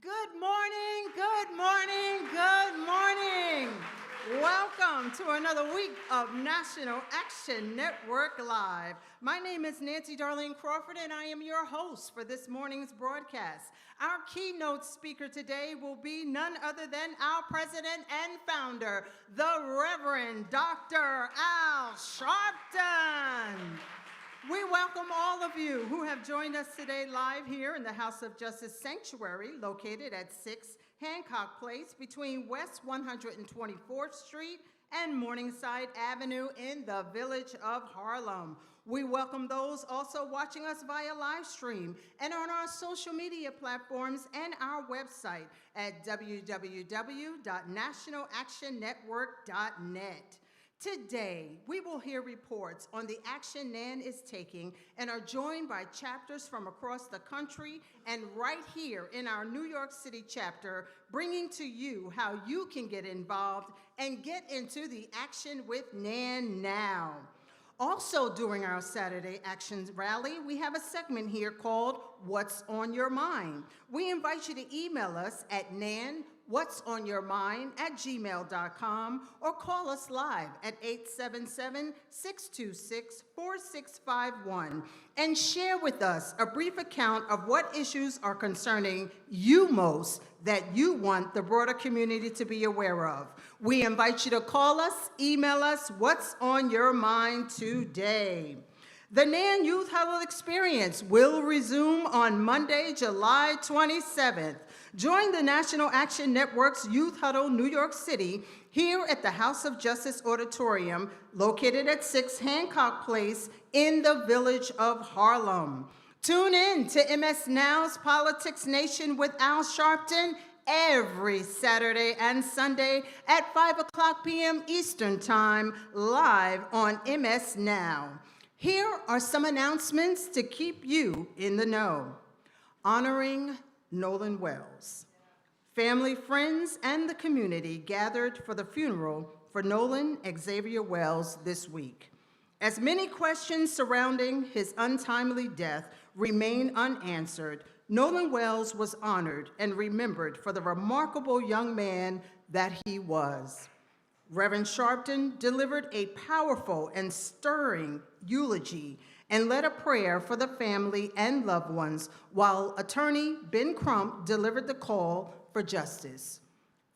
Good morning, good morning, good morning. Welcome to another week of National Action Network Live. My name is Nancy Darlene Crawford, and I am your host for this morning's broadcast. Our keynote speaker today will be none other than our president and founder, the Reverend Dr. Al Sharpton. We welcome all of you who have joined us today live here in the House of Justice Sanctuary, located at 6 Hancock Place between West 124th Street and Morningside Avenue in the village of Harlem. We welcome those also watching us via live stream and on our social media platforms and our website at www.nationalactionnetwork.net. Today, we will hear reports on the action NAN is taking and are joined by chapters from across the country and right here in our New York City chapter, bringing to you how you can get involved and get into the action with NAN now. Also during our Saturday Actions Rally, we have a segment here called What's on Your Mind. We invite you to email us at NAN whatsonyourmind@gmail.com or call us live at 877-626-4651 and share with us a brief account of what issues are concerning you most that you want the broader community to be aware of. We invite you to call us, email us, what's on your mind today. The NAN Youth Huddle Experience will resume on Monday, July 27th. Join the National Action Network's Youth Huddle New York City here at the House of Justice Auditorium, located at 6 Hancock Place in the village of Harlem. Tune in to MS Now's Politics Nation with Al Sharpton every Saturday and Sunday at 5 p.m. Eastern Time, live on MS Now. Here are some announcements to keep you in the know. Honoring Nolan Wells. Family, friends, and the community gathered for the funeral for Nolan Xavier Wells this week. As many questions surrounding his untimely death remain unanswered, Nolan Wells was honored and remembered for the remarkable young man that he was. Reverend Sharpton delivered a powerful and stirring eulogy and led a prayer for the family and loved ones, while attorney Ben Crump delivered the call for justice.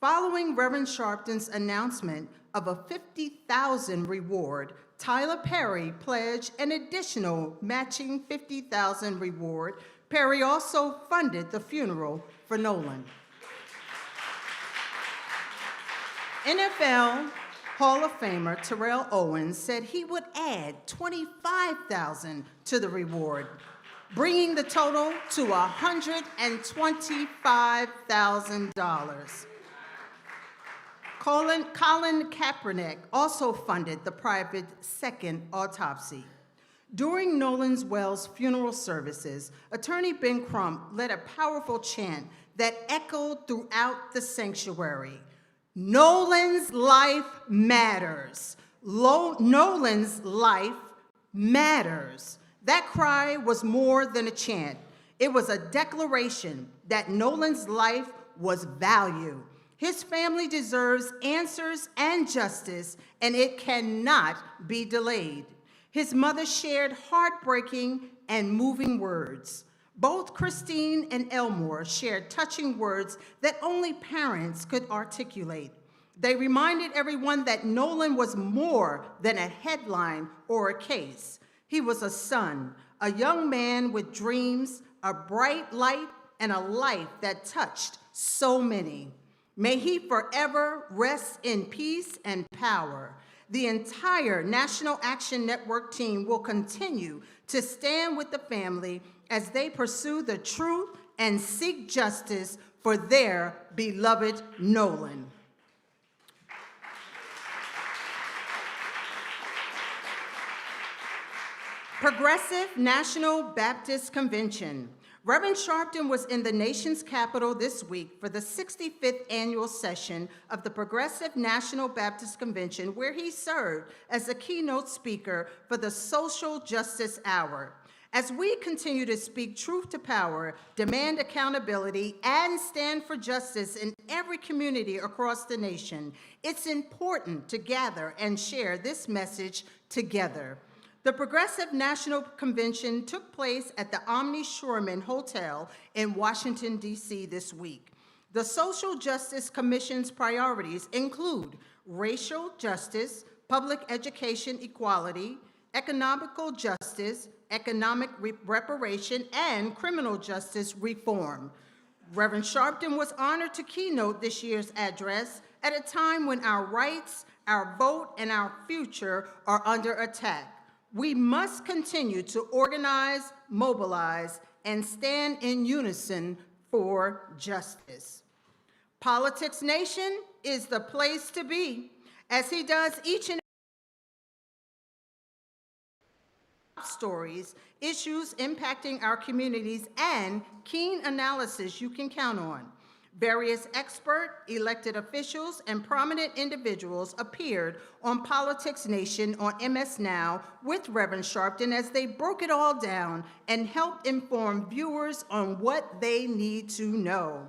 Following Reverend Sharpton's announcement of a $50,000 reward, Tyler Perry pledged an additional matching $50,000 reward. Perry also funded the funeral for Nolan. NFL Hall of Famer Terrell Owens said he would add $25,000 to the reward, bringing the total to $125,000. Colin Kaepernick also funded the private second autopsy. During Nolan Wells' funeral services, attorney Ben Crump led a powerful chant that echoed throughout the sanctuary. Nolan's life matters. Nolan's life matters. That cry was more than a chant. It was a declaration that Nolan's life was valued. His family deserves answers and justice, and it cannot be delayed. His mother shared heartbreaking and moving words. Both Christine and Elmore shared touching words that only parents could articulate. They reminded everyone that Nolan was more than a headline or a case. He was a son, a young man with dreams, a bright light, and a life that touched so many. May he forever rest in peace and power. The entire National Action Network team will continue to stand with the family as they pursue the truth and seek justice for their beloved Nolan. Progressive National Baptist Convention. Reverend Sharpton was in the nation's capital this week for the 65th annual session of the Progressive National Baptist Convention, where he served as a keynote speaker for the Social Justice Hour. As we continue to speak truth to power, demand accountability, and stand for justice in every community across the nation, it's important to gather and share this message together. The Progressive National Convention took place at the Omni Shoreman Hotel in Washington, D.C. this week. The Social Justice Commission's priorities include racial justice, public education equality, economical justice, economic reparation, and criminal justice reform. Reverend Sharpton was honored to keynote this year's address at a time when our rights, our vote, and our future are under attack. We must continue to organize, mobilize, and stand in unison for justice. Politics Nation is the place to be, as he does each and every stories, issues impacting our communities, and keen analysis you can count on. Various expert, elected officials, and prominent individuals appeared on Politics Nation on MS Now with Reverend Sharpton as they broke it all down and helped inform viewers on what they need to know.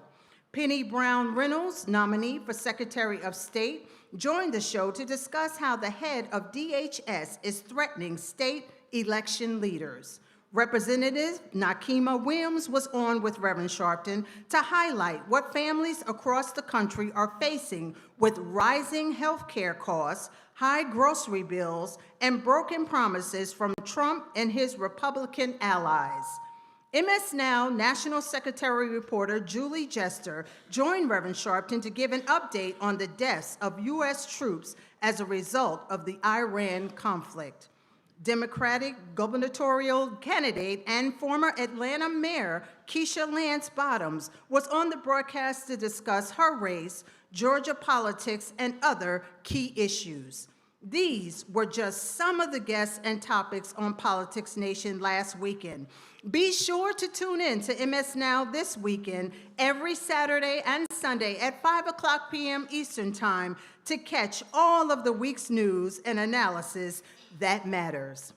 Penny Brown Reynolds, nominee for Secretary of State, joined the show to discuss how the head of DHS is threatening state election leaders. Representative Nakima Williams was on with Reverend Sharpton to highlight what families across the country are facing with rising health care costs, high grocery bills, and broken promises from Trump and his Republican allies. MS Now National Secretary reporter Julie Jester joined Reverend Sharpton to give an update on the deaths of U.S. troops as a result of the Iran conflict. Democratic gubernatorial candidate and former Atlanta Mayor Keisha Lance Bottoms was on the broadcast to discuss her race, Georgia politics, and other key issues. These were just some of the guests and topics on Politics Nation last weekend. Be sure to tune in to MS Now this weekend, every Saturday and Sunday at 5 o'clock p.m. Eastern Time to catch all of the week's news and analysis that matters.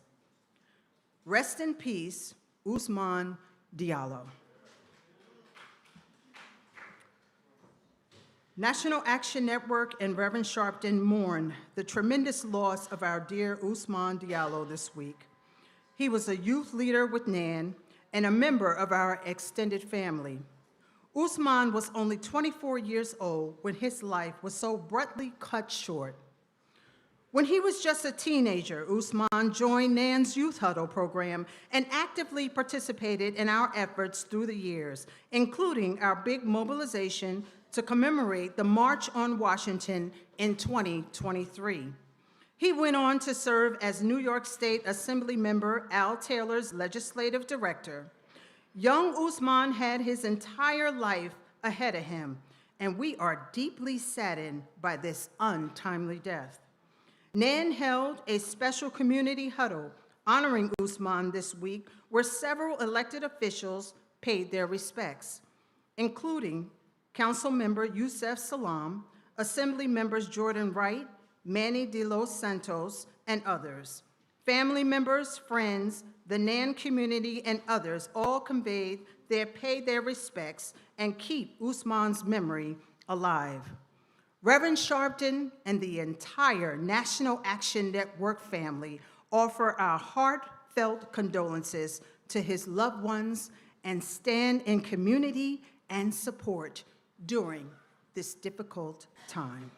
Rest in peace, Ousmane Diallo. National Action Network and Reverend Sharpton mourn the tremendous loss of our dear Ousmane Diallo this week. He was a youth leader with NAN and a member of our extended family. Ousmane was only 24 years old when his life was so abruptly cut short. When he was just a teenager, Ousmane joined NAN's Youth Huddle program and actively participated in our efforts through the years, including our big mobilization to commemorate the March on Washington in 2023. He went on to serve as New York State Assembly member Al Taylor's legislative director. Young Ousmane had his entire life ahead of him, and we are deeply saddened by this untimely death. NAN held a special community huddle honoring Ousmane this week, where several elected officials paid their respects, including Council Member Yusef Salaam, Assembly members Jordan Wright, Manny de los Santos, and others. Family members, friends, the NAN community, and others all paid their respects and keep Ousmane's memory alive. Reverend Sharpton and the entire National Action Network family offer our heartfelt condolences to his loved ones and stand in community and support during this difficult time.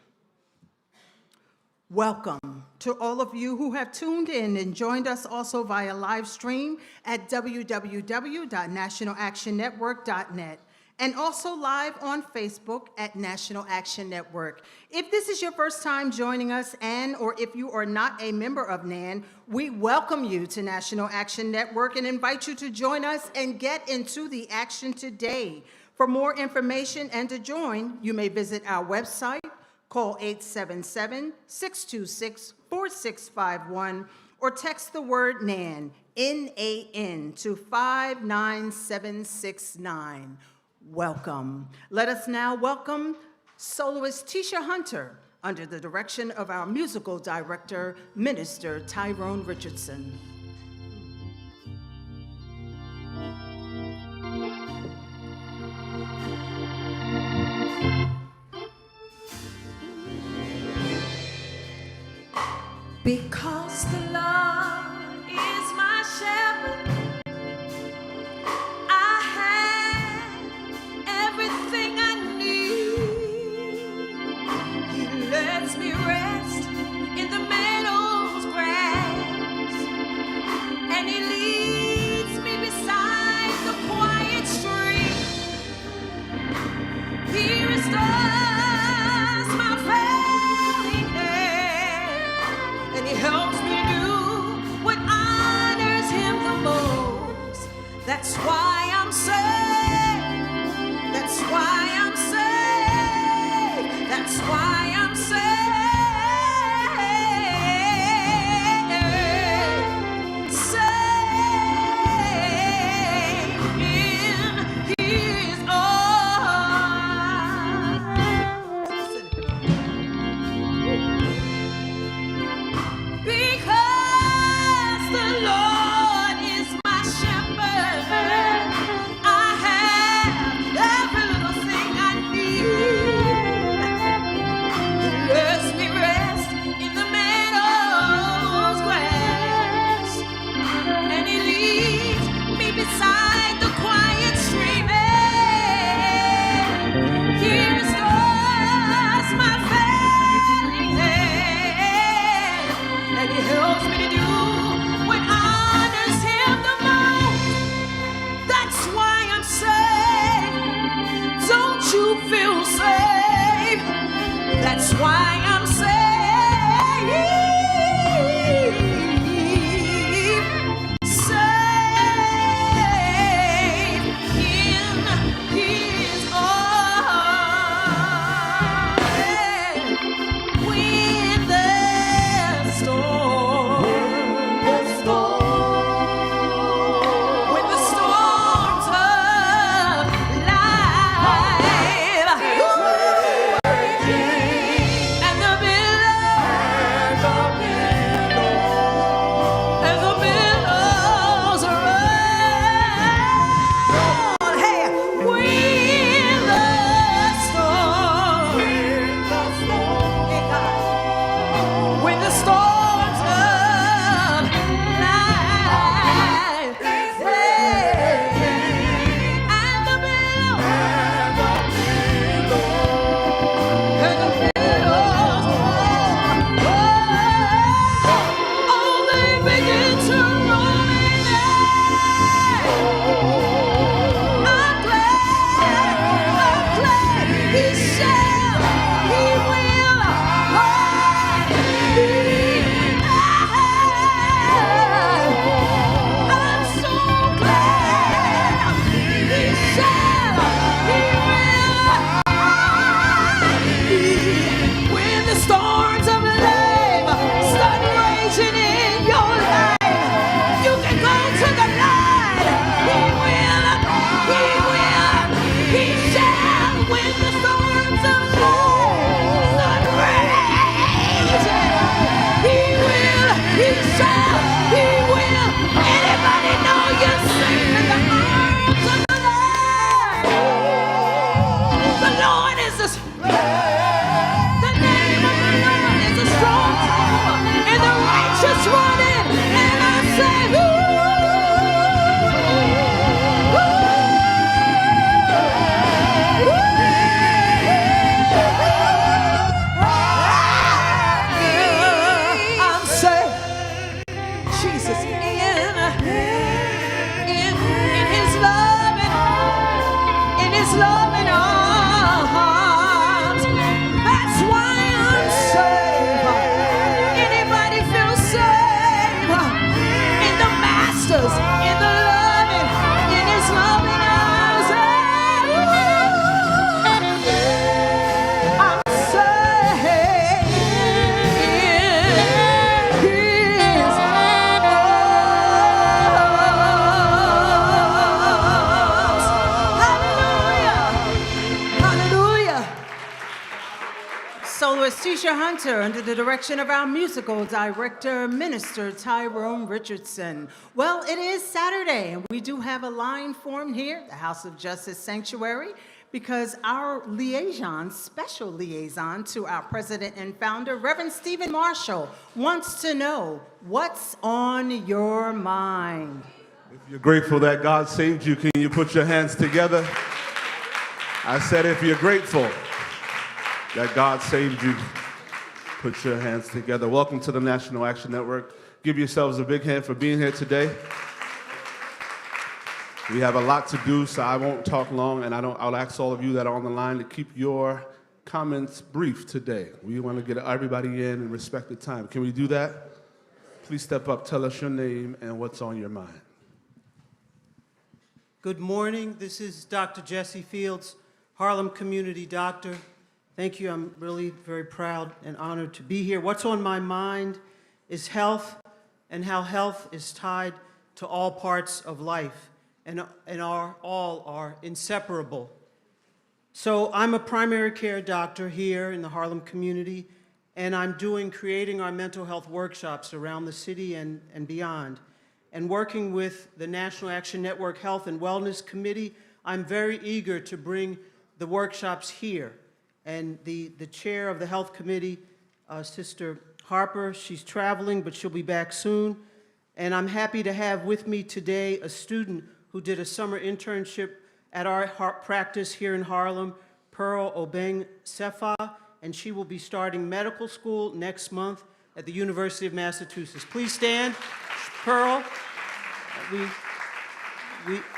Welcome to all of you who have tuned in and joined us also via live stream at www.nationalactionnetwork.net. and also live on Facebook at National Action Network. If this is your first time joining us or if you are not a member of NAN, we welcome you to National Action Network and invite you to join us and get into the action today. For more information and to join, you may visit our website, call 877-626-4651, or text the word NAN, N-A-N, to 59769. Welcome. Let us now welcome soloist Tisha Hunter under the direction of our musical director, Minister Tyrone Richardson. Because the Lord is my shepherd, everything I need. He lets me rest in the meadow's grass, and he leads me beside the quiet stream. He restores my failing hand, and he helps me do what honors him the most. That's why I'm saved. That's why I'm saved. That's why I'm saved. Saved in his arms. Because the Lord is my shepherd, I Easter Hunter under the direction of our musical director, Minister Tyrone Richardson. Well, it is Saturday, and we do have a line formed here, the House of Justice Sanctuary, because our liaison, special liaison to our president and founder, Reverend Stephen Marshall, wants to know what's on your mind. If you're grateful that God saved you, can you put your hands together? I said if you're grateful that God saved you, put your hands together. Welcome to the National Action Network. Give yourselves a big hand for being here today. We have a lot to do, so I won't talk long, and I'll ask all of you that are on the line to keep your comments brief today. We want to get everybody in and respect the time. Can we do that? Please step up, tell us your name and what's on your mind. Good morning. This is Dr. Jesse Fields, Harlem Community Doctor. Thank you. I'm really very proud and honored to be here. What's on my mind is health and how health is tied to all parts of life and all are inseparable. So I'm a primary care doctor here in the Harlem community, and I'm creating our mental health workshops around the city and beyond. And working with the National Action Network Health and Wellness Committee, I'm very eager to bring the workshops here. And the chair of the Health Committee, Sister Harper, she's traveling, but she'll be back soon. And I'm happy to have with me today a student who did a summer internship at our practice here in Harlem, Pearl Obeng Sefa, and she will be starting medical school next month at the University of Massachusetts. Please stand. Pearl,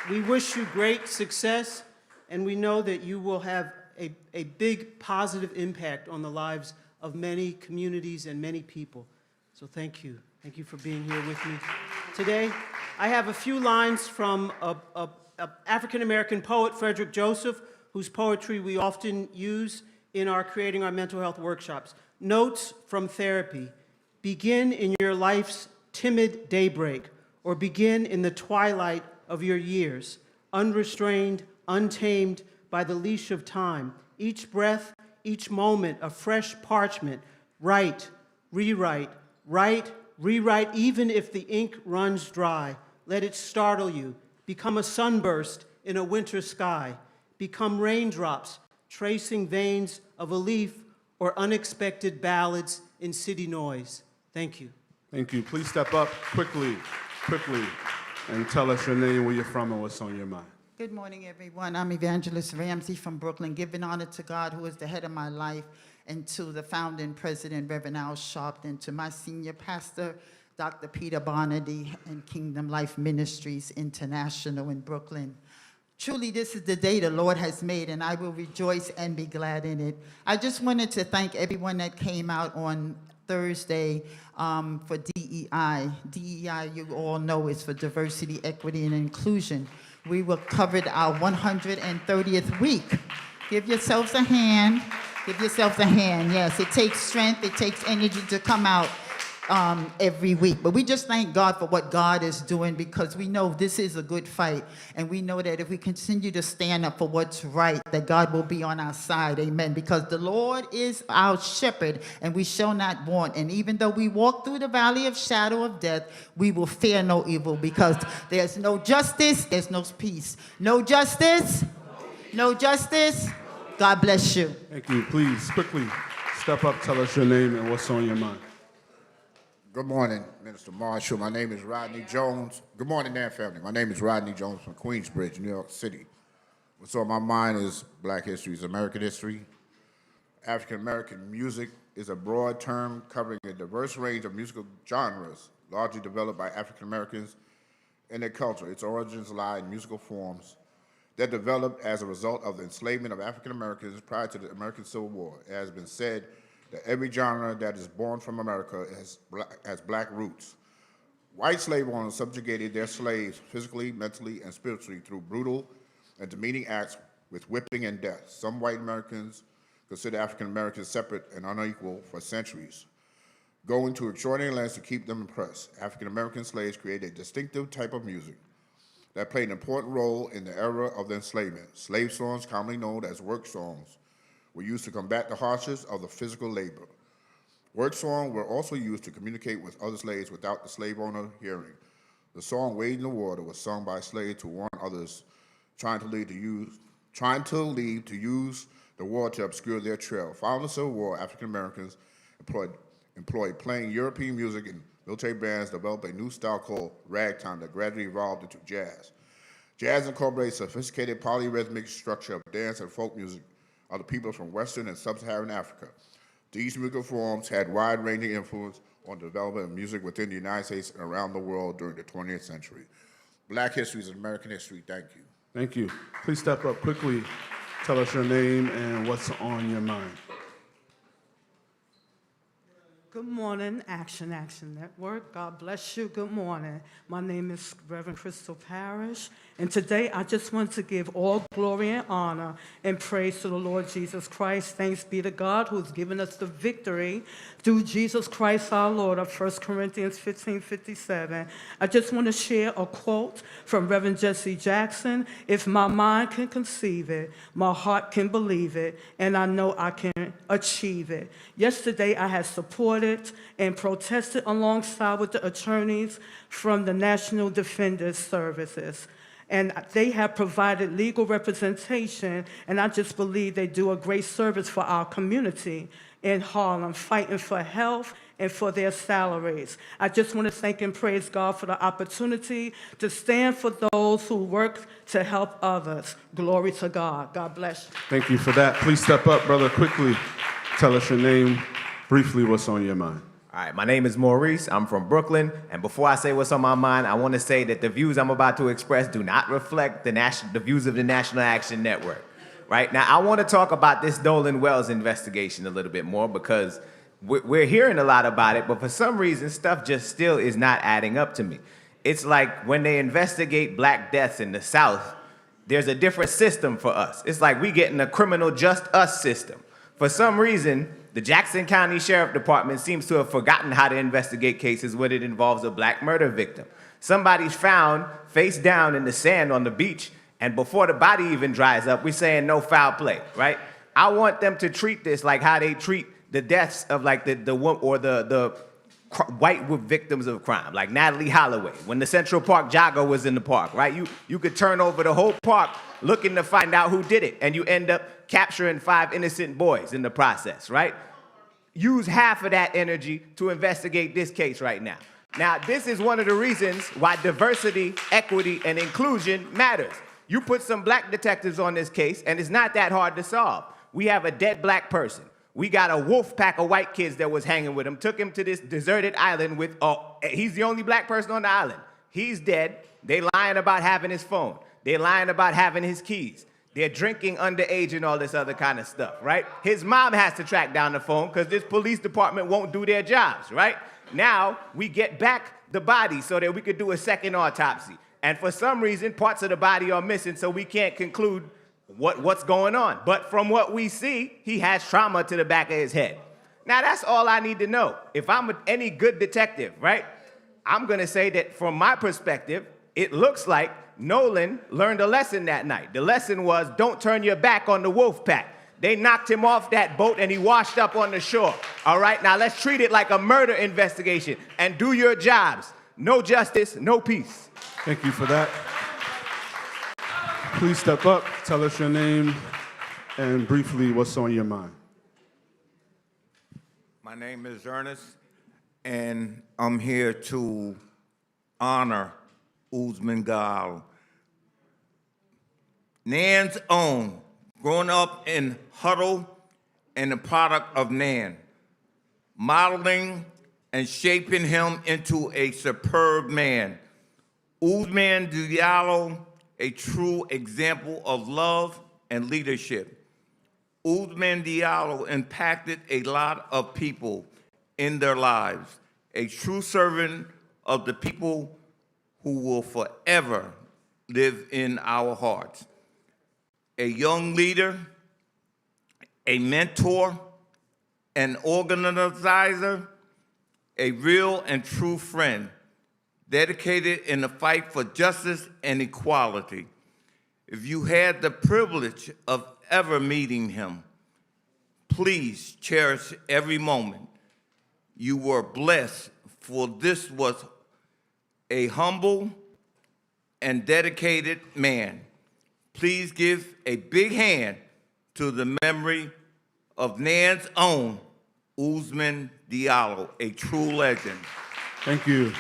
we wish you great success, and we know that you will have a big positive impact on the lives of many communities and many people. So thank you. Thank you for being here with me today. I have a few lines from a African-American poet, Frederick Joseph, whose poetry we often use in creating our mental health workshops. Notes from therapy. Begin in your life's timid daybreak, or begin in the twilight of your years, unrestrained, untamed by the leash of time. Each breath, each moment, a fresh parchment. Write, rewrite, write, rewrite, even if the ink runs dry. Let it startle you. Become a sunburst in a winter sky. Become raindrops, tracing veins of a leaf, or unexpected ballads in city noise. Thank you. Thank you. Please step up quickly, and tell us your name, where you're from, and what's on your mind. Good morning, everyone. I'm Evangelist Ramsey from Brooklyn, giving honor to God, who is the head of my life, and to the founding president, Reverend Al Sharpton, to my senior pastor, Dr. Peter Barnaby, and Kingdom Life Ministries International in Brooklyn. Truly, this is the day the Lord has made, and I will rejoice and be glad in it. I just wanted to thank everyone that came out on Thursday for DEI. DEI, you all know, is for diversity, equity, and inclusion. We were covered our 130th week. Give yourselves a hand. Give yourselves a hand. Yes, it takes strength. It takes energy to come out every week. But we just thank God for what God is doing, because we know this is a good fight. And we know that if we continue to stand up for what's right, that God will be on our side. Amen. Because the Lord is our shepherd, and we shall not want. And even though we walk through the valley of shadow of death, we will fear no evil, because there's no justice, there's no peace. No justice, no justice. God bless you. Thank you. Please, quickly, step up, tell us your name and what's on your mind. Good morning, Minister Marshall. My name is Rodney Jones. Good morning, Nan family. My name is Rodney Jones from Queensbridge, New York City. What's on my mind is Black history is American history. African-American music is a broad term covering a diverse range of musical genres, largely developed by African-Americans and their culture. Its origins lie in musical forms that developed as a result of the enslavement of African-Americans prior to the American Civil War. It has been said that every genre that is born from America has black roots. White slave owners subjugated their slaves physically, mentally, and spiritually through brutal and demeaning acts with whipping and death. Some white Americans consider African Americans separate and unequal for centuries, going to extraordinary lengths to keep them oppressed. African American slaves created a distinctive type of music that played an important role in the era of the enslavement. Slave songs, commonly known as work songs, were used to combat the harshness of the physical labor. Word songs were also used to communicate with other slaves without the slave owner hearing. The song "Wade in the Water" was sung by slaves to warn others trying to leave to use the water to obscure their trail. Following the Civil War, African Americans employed playing European music in military bands, developed a new style called ragtime that gradually evolved into jazz. Jazz incorporates sophisticated polyrhythmic structure of dance and folk music of the people from Western and Sub-Saharan Africa. These musical forms had wide-ranging influence on the development of music within the United States and around the world during the 20th century. Black history is American history. Thank you. Thank you. Please step up quickly. Tell us your name and what's on your mind. Good morning, Action Network. God bless you. Good morning. My name is Reverend Crystal Parrish, and today I just want to give all glory and honor and praise to the Lord Jesus Christ. Thanks be to God who's given us the victory through Jesus Christ our Lord of 1 Corinthians 15:57. I just want to share a quote from Reverend Jesse Jackson. If my mind can conceive it, my heart can believe it, and I know I can achieve it. Yesterday I had supported and protested alongside with the attorneys from the National Defenders Services. And they have provided legal representation, and I just believe they do a great service for our community in Harlem, fighting for health and for their salaries. I just want to thank and praise God for the opportunity to stand for those who work to help others. Glory to God. God bless you. Thank you for that. Please step up, brother, quickly. Tell us your name, briefly what's on your mind. All right, my name is Maurice. I'm from Brooklyn. And before I say what's on my mind, I want to say that the views I'm about to express do not reflect the views of the National Action Network. Right? Now, I want to talk about this Nolan Wells investigation a little bit more because we're hearing a lot about it, but for some reason, stuff just still is not adding up to me. It's like when they investigate black deaths in the South, there's a different system for us. It's like we getting a criminal just us system. For some reason, the Jackson County Sheriff Department seems to have forgotten how to investigate cases when it involves a black murder victim. Somebody's found face down in the sand on the beach, and before the body even dries up, we're saying no foul play, right? I want them to treat this like how they treat the deaths of like the white victims of crime, like Natalie Holloway, when the Central Park jogger was in the park, right? You could turn over the whole park looking to find out who did it, and you end up capturing 5 innocent boys in the process, right? Use half of that energy to investigate this case right now. Now, this is one of the reasons why diversity, equity, and inclusion matters. You put some black detectives on this case, and it's not that hard to solve. We have a dead black person. We got a wolf pack of white kids that was hanging with him, took him to this deserted island with, he's the only black person on the island. He's dead. They lying about having his phone. They're lying about having his keys. They're drinking underage and all this other kind of stuff, right? His mom has to track down the phone because this police department won't do their jobs, right? Now, we get back the body so that we could do a second autopsy. And for some reason, parts of the body are missing, so we can't conclude what's going on. But from what we see, he has trauma to the back of his head. Now, that's all I need to know. If I'm any good detective, right, I'm going to say that from my perspective, it looks like Nolan learned a lesson that night. The lesson was, don't turn your back on the wolf pack. They knocked him off that boat and he washed up on the shore. All right, now let's treat it like a murder investigation and do your jobs. No justice, no peace. Thank you for that. Please step up, tell us your name, and briefly what's on your mind. My name is Ernest, and I'm here to honor Ousmane Gao. Nan's own, growing up in Huddle and the product of Nan, modeling and shaping him into a superb man. Ousmane Diallo, a true example of love and leadership. Ousmane Diallo impacted a lot of people in their lives, a true servant of the people who will forever live in our hearts. A young leader, a mentor, an organizer, a real and true friend, dedicated in the fight for justice and equality. If you had the privilege of ever meeting him, please cherish every moment. you were blessed, for this was a humble and dedicated man. Please give a big hand to the memory of Nan's own Usman Diallo, a true legend. Thank you.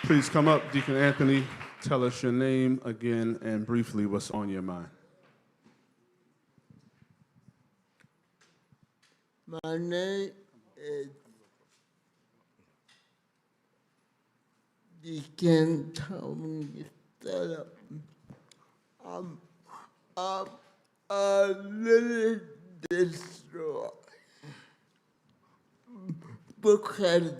Please come up, Deacon Anthony. Tell us your name again and briefly what's on your mind. My name is Deacon Tony Phillip. I'm a little distraught because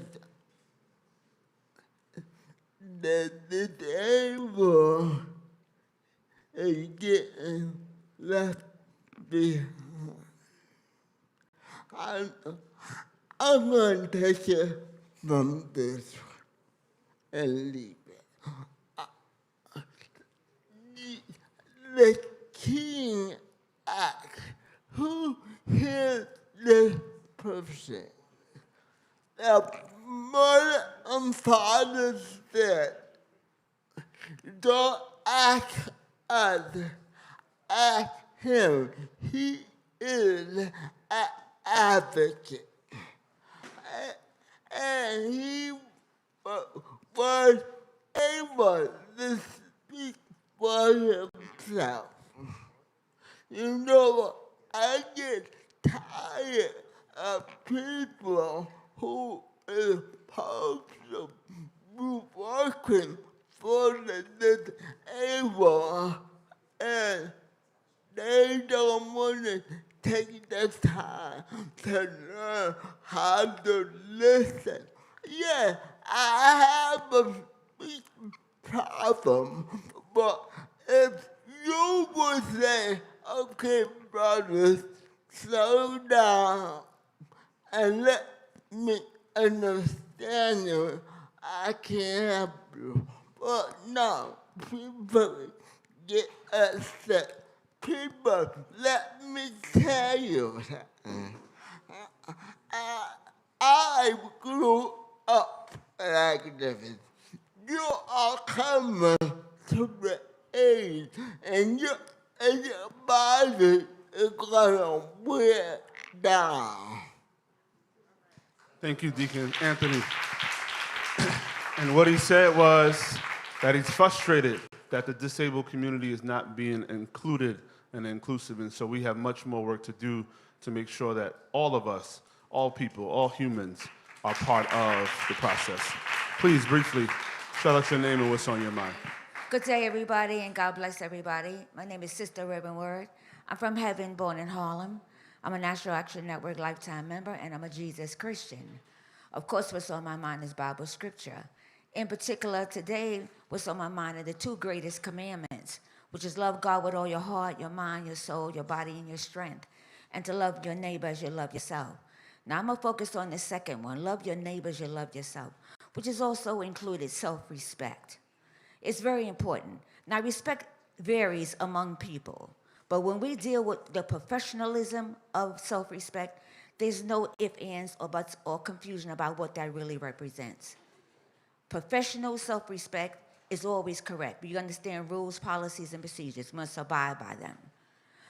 the disabled is getting left behind. I'm going to take it from this and leave it. The King asks, who hears this person? The mother and father said, don't ask us, ask him. He is an advocate. And he was able to speak for himself. You know, I get tired of people who is supposed to be working for the disabled and they don't want to take the time to learn how to listen. Yeah, I have a speech problem, but if you would say, okay, brothers, slow down and let me understand you, I can help you. But no, people get upset. People, let me tell you something. I grew up like this. You are coming to the age, and your body is gonna wear down. Thank you, Deacon Anthony. And what he said was that he's frustrated that the disabled community is not being included and inclusive. And so we have much more work to do to make sure that all of us, all people, all humans are part of the process. Please, briefly, tell us your name and what's on your mind. Good day, everybody, and God bless everybody. My name is Sister Reverend Word. I'm from heaven, born in Harlem. I'm a National Action Network lifetime member, and I'm a Jesus Christian. Of course, what's on my mind is Bible scripture. In particular, today, what's on my mind are the two greatest commandments, which is love God with all your heart, your mind, your soul, your body, and your strength, and to love your neighbor as you love yourself. Now, I'm going to focus on the second one, love your neighbor as you love yourself, which is also included self-respect. It's very important. Now, respect varies among people, but when we deal with the professionalism of self-respect, there's no ifs, ands, or buts, or confusion about what that really represents. Professional self-respect is always correct. You understand rules, policies, and procedures. Must abide by them.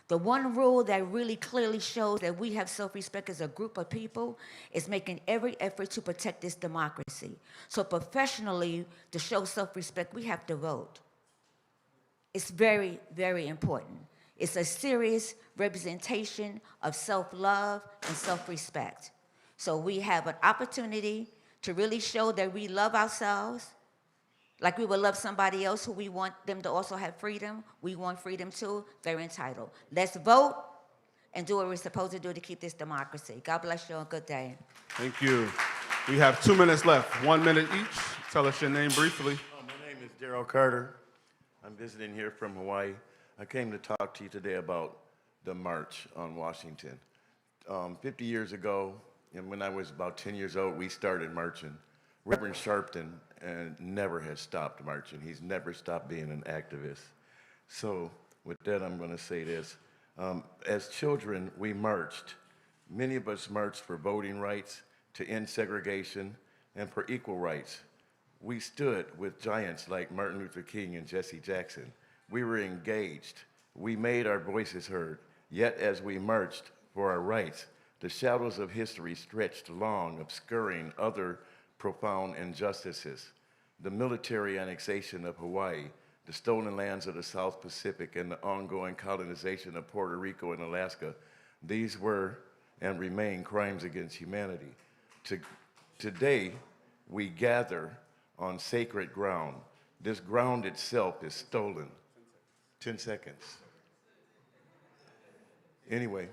The one rule that really clearly shows that we have self-respect as a group of people is making every effort to protect this democracy. So professionally, to show self-respect, we have to vote. It's very, very important. It's a serious representation of self-love and self-respect. So we have an opportunity to really show that we love ourselves, like we would love somebody else who we want them to also have freedom. We want freedom too. They're entitled. Let's vote and do what we're supposed to do to keep this democracy. God bless you and good day. Thank you. We have 2 minutes left, 1 minute each. Tell us your name briefly. My name is Daryl Carter. I'm visiting here from Hawaii. I came to talk to you today about the march on Washington. 50 years ago, and when I was about 10 years old, we started marching. Reverend Sharpton never has stopped marching. He's never stopped being an activist. So with that, I'm going to say this. As children, we marched. Many of us marched for voting rights, to end segregation, and for equal rights. We stood with giants like Martin Luther King and Jesse Jackson. We were engaged. We made our voices heard. Yet as we marched for our rights, the shadows of history stretched long, obscuring other profound injustices. The military annexation of Hawaii, the stolen lands of the South Pacific, and the ongoing colonization of Puerto Rico and Alaska, these were and remain crimes against humanity. Today, we gather on sacred ground. This ground itself is stolen. 10 seconds. Anyway,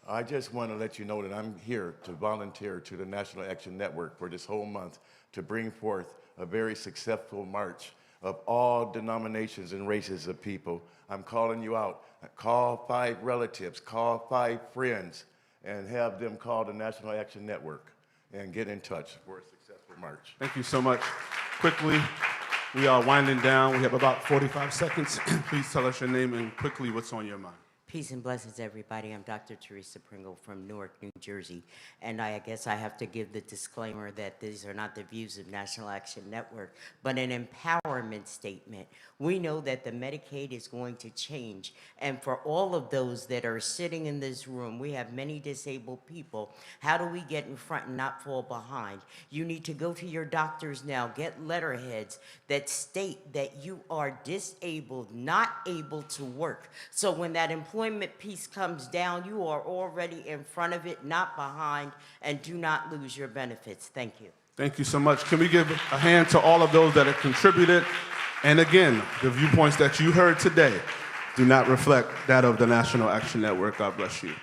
I just want to let you know that I'm here to volunteer to the National Action Network for this whole month to bring forth a very successful march of all denominations and races of people. I'm calling you out. Call 5 relatives, call 5 friends, and have them call the National Action Network and get in touch for a successful march. Thank you so much. Quickly, we are winding down. We have about 45 seconds. Please tell us your name and quickly what's on your mind. Peace and blessings, everybody. I'm Dr. Teresa Pringle from Newark, New Jersey. And I guess I have to give the disclaimer that these are not the views of National Action Network, but an empowerment statement. We know that the Medicaid is going to change. And for all of those that are sitting in this room, we have many disabled people. How do we get in front and not fall behind? You need to go to your doctors now, get letterheads that state that you are disabled, not able to work. So when that employment piece comes down, you are already in front of it, not behind, and do not lose your benefits. Thank you. Thank you so much. Can we give a hand to all of those that have contributed? And again, the viewpoints that you heard today do not reflect that of the National Action Network. God bless you.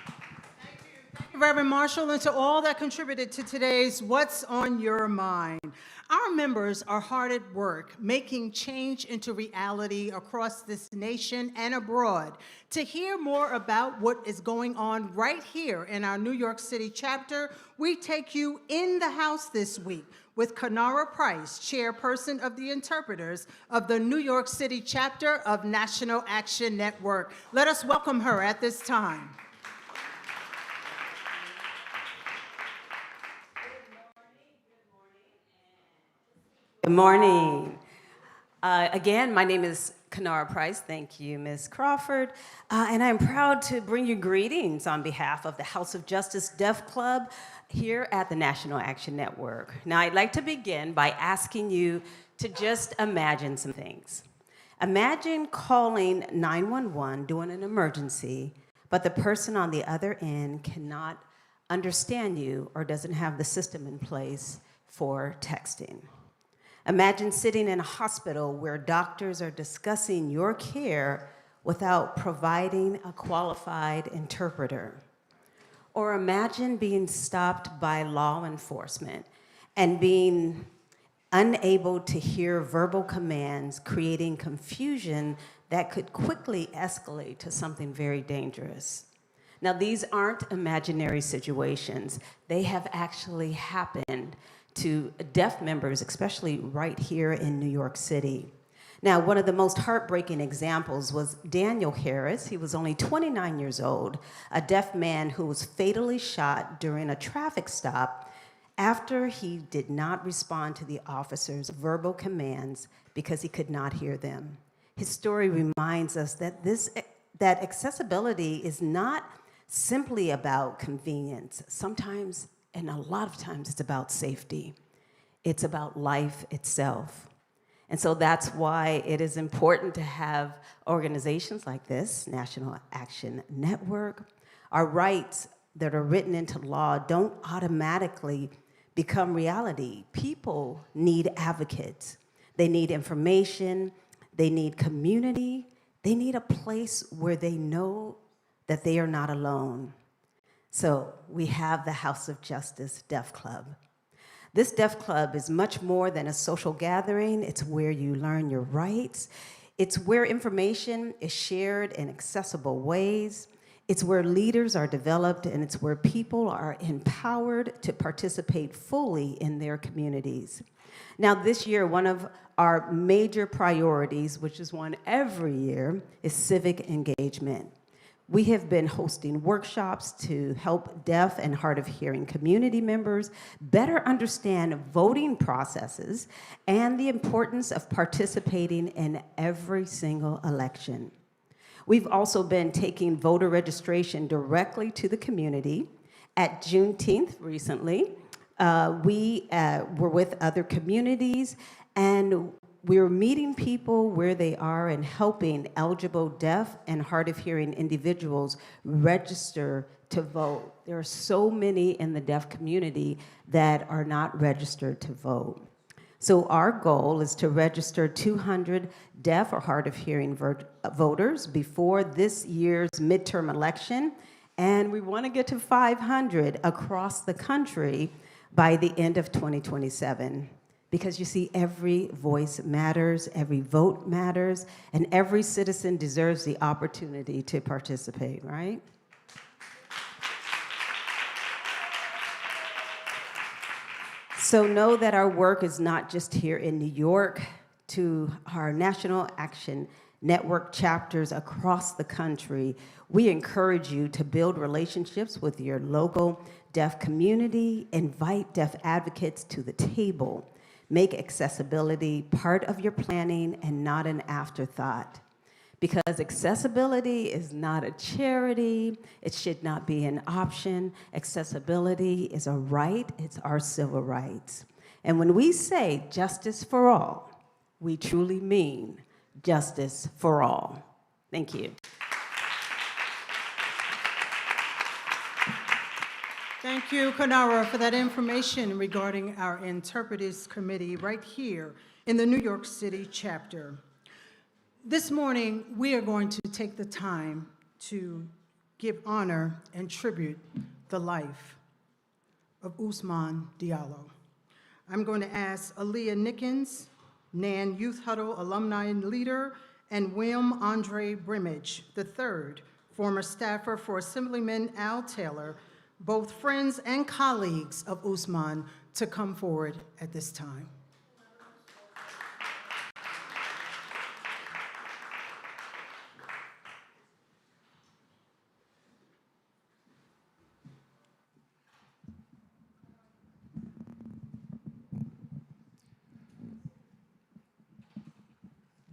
Thank you, Reverend Marshall, and to all that contributed to today's What's on Your Mind. Our members are hard at work making change into reality across this nation and abroad. To hear more about what is going on right here in our New York City chapter, we take you in the house this week with Kanara Price, chairperson of the interpreters of the New York City chapter of National Action Network. Let us welcome her at this time. Good morning. Again, my name is Kanara Price. Thank you, Ms. Crawford. And I'm proud to bring you greetings on behalf of the House of Justice Deaf Club here at the National Action Network. Now, I'd like to begin by asking you to just imagine some things. Imagine calling 911 during an emergency, but the person on the other end cannot understand you or doesn't have the system in place for texting. Imagine sitting in a hospital where doctors are discussing your care without providing a qualified interpreter. Or imagine being stopped by law enforcement and being unable to hear verbal commands, creating confusion that could quickly escalate to something very dangerous. Now, these aren't imaginary situations. They have actually happened to deaf members, especially right here in New York City. Now, one of the most heartbreaking examples was Daniel Harris. He was only 29 years old, a deaf man who was fatally shot during a traffic stop after he did not respond to the officer's verbal commands because he could not hear them. His story reminds us that that accessibility is not simply about convenience. Sometimes, and a lot of times, it's about safety. It's about life itself. And so that's why it is important to have organizations like this, National Action Network. Our rights that are written into law don't automatically become reality. People need advocates. They need information. They need community. They need a place where they know that they are not alone. So we have the House of Justice Deaf Club. This Deaf Club is much more than a social gathering. It's where you learn your rights. It's where information is shared in accessible ways. It's where leaders are developed, and it's where people are empowered to participate fully in their communities. Now, this year, one of our major priorities, which is one every year, is civic engagement. We have been hosting workshops to help deaf and hard of hearing community members better understand voting processes and the importance of participating in every single election. We've also been taking voter registration directly to the community. At Juneteenth recently, we were with other communities, and we're meeting people where they are and helping eligible deaf and hard of hearing individuals register to vote. There are so many in the deaf community that are not registered to vote. So our goal is to register 200 deaf or hard of hearing voters before this year's midterm election, and we want to get to 500 across the country by the end of 2027. Because you see, every voice matters, every vote matters, and every citizen deserves the opportunity to participate, right? So know that our work is not just here in New York. To our National Action Network chapters across the country, we encourage you to build relationships with your local deaf community, invite deaf advocates to the table, make accessibility part of your planning and not an afterthought. Because accessibility is not a charity, it should not be an option. Accessibility is a right, it's our civil rights. And when we say justice for all, we truly mean justice for all. Thank you. Thank you, Kanara, for that information regarding our Interpreters Committee right here in the New York City chapter. This morning, we are going to take the time to give honor and tribute the life of Ousmane Diallo. I'm going to ask Aaliyah Nickens, NAN Youth Huddle alumni and leader, and William Andre Brimage III, former staffer for Assemblyman Al Taylor, both friends and colleagues of Ousmane, to come forward at this time.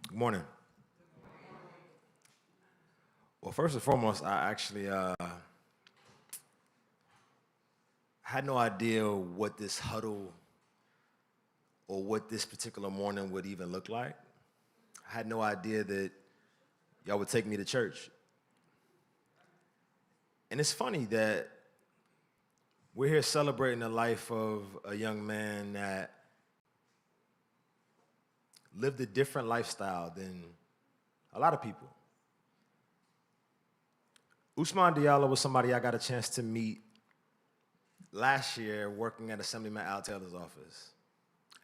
Good morning. Well, first and foremost, I actually had no idea what this huddle or what this particular morning would even look like. I had no idea that y'all would take me to church. And it's funny that we're here celebrating the life of a young man that lived a different lifestyle than a lot of people. Ousmane Diallo was somebody I got a chance to meet last year working at Assemblyman Al Taylor's office.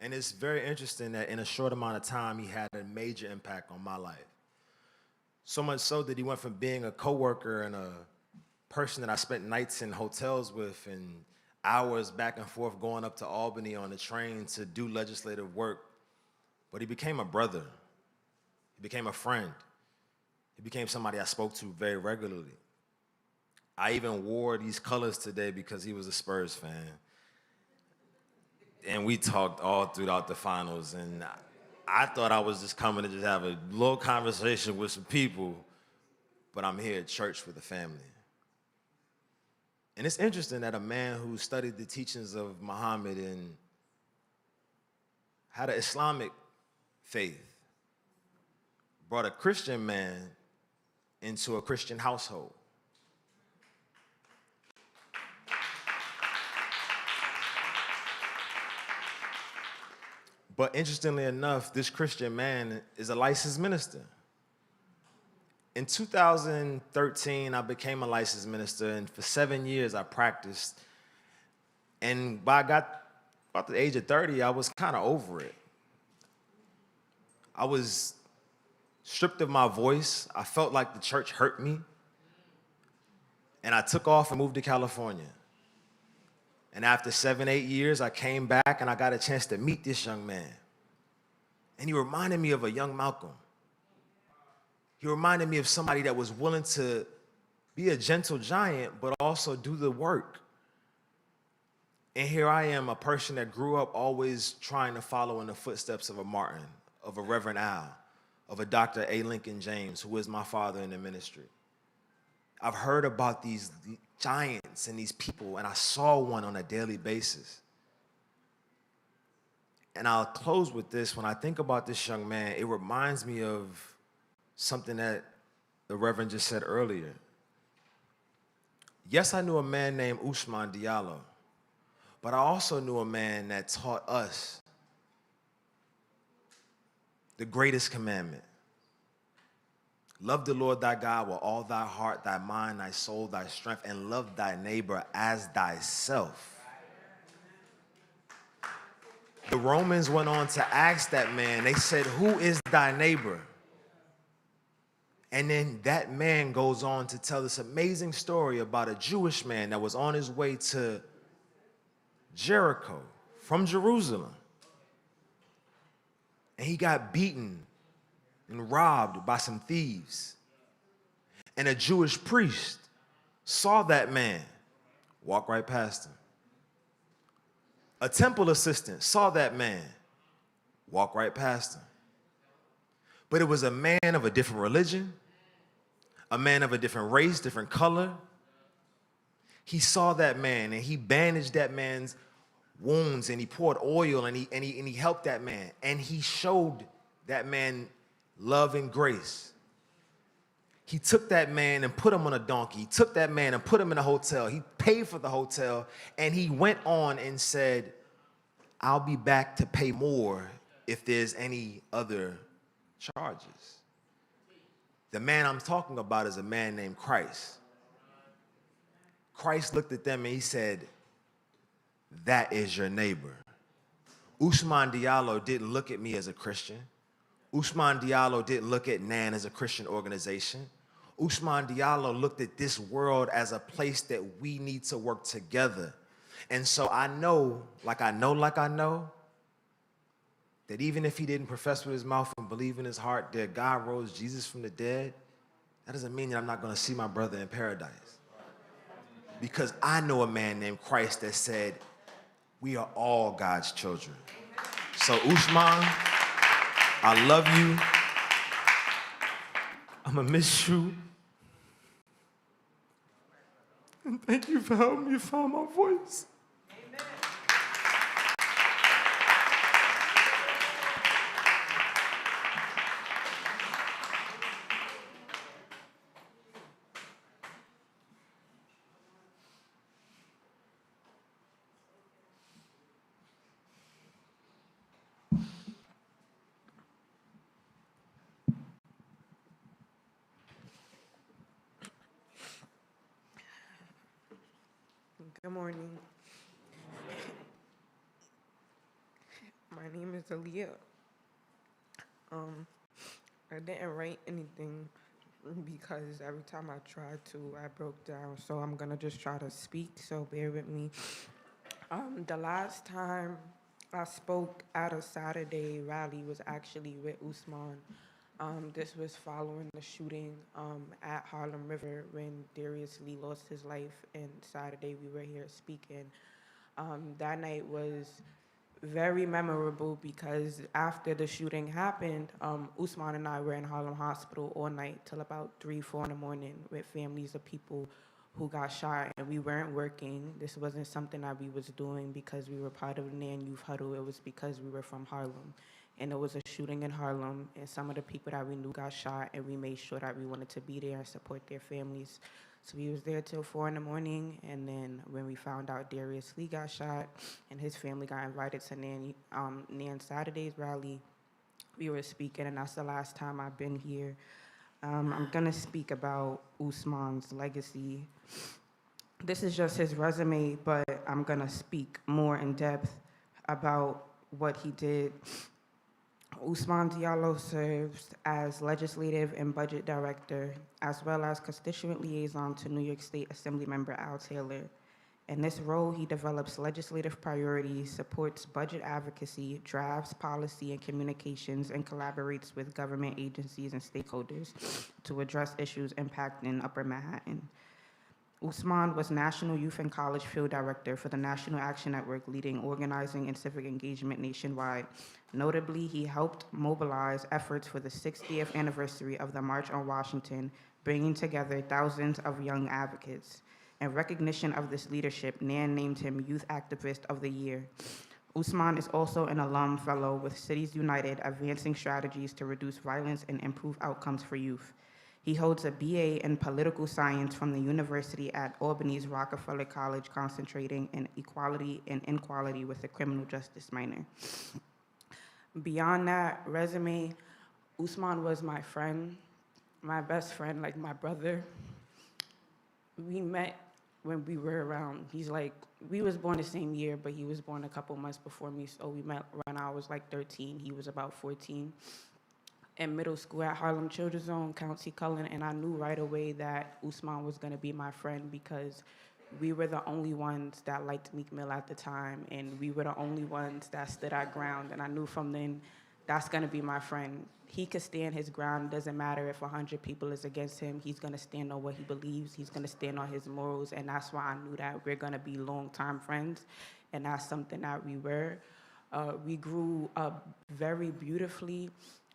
And it's very interesting that in a short amount of time, he had a major impact on my life. So much so that he went from being a coworker and a person that I spent nights in hotels with and hours back and forth going up to Albany on the train to do legislative work. But he became a brother. He became a friend. He became somebody I spoke to very regularly. I even wore these colors today because he was a Spurs fan. And we talked all throughout the finals, and I thought I was just coming to just have a little conversation with some people, but I'm here at church with the family. And it's interesting that a man who studied the teachings of Muhammad and had an Islamic faith brought a Christian man into a Christian household. But interestingly enough, this Christian man is a licensed minister. In 2013, I became a licensed minister, and for 7 years I practiced. And by I got about the age of 30, I was kind of over it. I was stripped of my voice. I felt like the church hurt me. And I took off and moved to California. And after 7, 8 years, I came back and I got a chance to meet this young man. And he reminded me of a young Malcolm. He reminded me of somebody that was willing to be a gentle giant, but also do the work. And here I am, a person that grew up always trying to follow in the footsteps of a Martin, of a Reverend Al, of a Dr. A. Lincoln James, who is my father in the ministry. I've heard about these giants and these people, and I saw one on a daily basis. And I'll close with this. When I think about this young man, it reminds me of something that the Reverend just said earlier. Yes, I knew a man named Ousmane Diallo, but I also knew a man that taught us the greatest commandment. Love the Lord thy God with all thy heart, thy mind, thy soul, thy strength, and love thy neighbor as thyself. The Romans went on to ask that man, they said, who is thy neighbor? And then that man goes on to tell this amazing story about a Jewish man that was on his way to Jericho from Jerusalem. And he got beaten and robbed by some thieves. And a Jewish priest saw that man, walk right past him. A temple assistant saw that man, walk right past him. But it was a man of a different religion, a man of a different race, different color. He saw that man and he bandaged that man's wounds and he poured oil and he helped that man. And he showed that man love and grace. He took that man and put him on a donkey. He took that man and put him in a hotel. He paid for the hotel, and he went on and said, I'll be back to pay more if there's any other charges. The man I'm talking about is a man named Christ. Christ looked at them and he said, that is your neighbor. Ousmane Diallo didn't look at me as a Christian. Ousmane Diallo didn't look at NAN as a Christian organization. Ousmane Diallo looked at this world as a place that we need to work together. And so I know, that even if he didn't profess with his mouth and believe in his heart that God rose Jesus from the dead, that doesn't mean that I'm not going to see my brother in paradise. Because I know a man named Christ that said, we are all God's children. So Ousmane, I love you. I'm going to miss you. And thank you for helping me find my voice. Good morning. My name is Aaliyah. I didn't write anything because every time I tried to, I broke down. So I'm gonna just try to speak, so bear with me. The last time I spoke at a Saturday rally was actually with Ousmane. This was following the shooting at Harlem River when Darius Lee lost his life, and Saturday we were here speaking. That night was very memorable because after the shooting happened, Ousmane and I were in Harlem Hospital all night till about 3, 4 in the morning with families of people who got shot, and we weren't working. This wasn't something that we was doing because we were part of the NAN Youth Huddle. It was because we were from Harlem. And it was a shooting in Harlem, and some of the people that we knew got shot, and we made sure that we wanted to be there and support their families. So we was there till 4 in the morning, and then when we found out Darius Lee got shot and his family got invited to NAN Saturday's rally, we were speaking, and that's the last time I've been here. I'm gonna speak about Ousmane's legacy. This is just his resume, but I'm gonna speak more in depth about what he did. Ousmane Diallo serves as Legislative and Budget Director, as well as Constituent Liaison to New York State Assemblymember Al Taylor. In this role, he develops legislative priorities, supports budget advocacy, drafts policy and communications, and collaborates with government agencies and stakeholders to address issues impacting Upper Manhattan. Usman was National Youth and College Field Director for the National Action Network, leading organizing and civic engagement nationwide. Notably, he helped mobilize efforts for the 60th anniversary of the March on Washington, bringing together thousands of young advocates. In recognition of this leadership, NAN named him Youth Activist of the Year. Usman is also an alum fellow with Cities United, advancing strategies to reduce violence and improve outcomes for youth. He holds a BA in political science from the University at Albany's Rockefeller College, concentrating in equality and inequality with a criminal justice minor. Beyond that resume, Usman was my friend, my best friend, like my brother. We met when we were around, we was born the same year, but he was born a couple months before me, so we met when I was like 13, he was about 14. In middle school at Harlem Children's Zone, County Cullen, and I knew right away that Usman was gonna be my friend because we were the only ones that liked Meek Mill at the time, and we were the only ones that stood our ground, and I knew from then that's gonna be my friend. He could stand his ground. It doesn't matter if 100 people is against him. He's gonna stand on what he believes. He's gonna stand on his morals, and that's why I knew that we're gonna be long-time friends, and that's something that we were. We grew up very beautifully.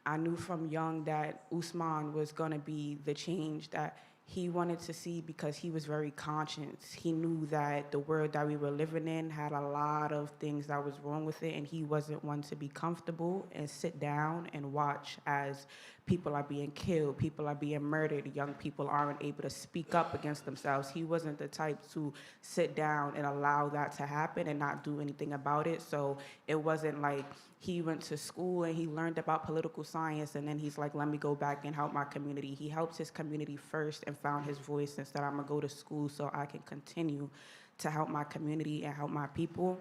I knew from young that Usman was gonna be the change that he wanted to see because he was very conscious. He knew that the world that we were living in had a lot of things that was wrong with it, and he wasn't one to be comfortable and sit down and watch as people are being killed, people are being murdered, young people aren't able to speak up against themselves. He wasn't the type to sit down and allow that to happen and not do anything about it. So it wasn't like he went to school and he learned about political science and then he's like, let me go back and help my community. He helped his community first and found his voice and said, I'm gonna go to school so I can continue to help my community and help my people.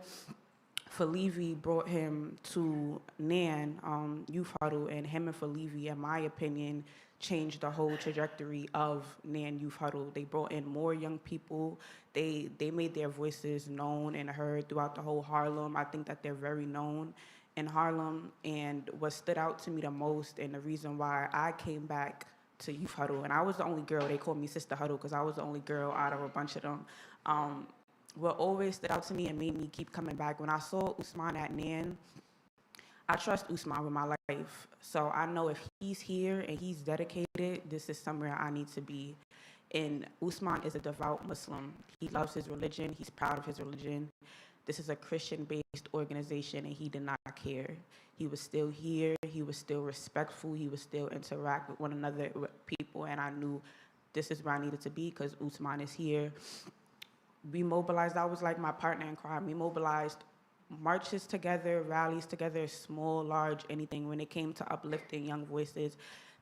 Falivi brought him to NAN Youth Huddle, and him and Falivi, in my opinion, changed the whole trajectory of NAN Youth Huddle. They brought in more young people. They made their voices known and heard throughout the whole Harlem. I think that they're very known in Harlem, and what stood out to me the most and the reason why I came back to Youth Huddle, and I was the only girl, they called me Sister Huddle because I was the only girl out of a bunch of them. What always stood out to me and made me keep coming back, when I saw Usman at NAN, I trust Usman with my life. So I know if he's here and he's dedicated, this is somewhere I need to be. And Usman is a devout Muslim. He loves his religion. He's proud of his religion. This is a Christian-based organization, and he did not care. He was still here. He was still respectful. He would still interact with one another, with people, and I knew this is where I needed to be because Usman is here. We mobilized. I was like my partner in crime. We mobilized marches together, rallies together, small, large, anything. When it came to uplifting young voices,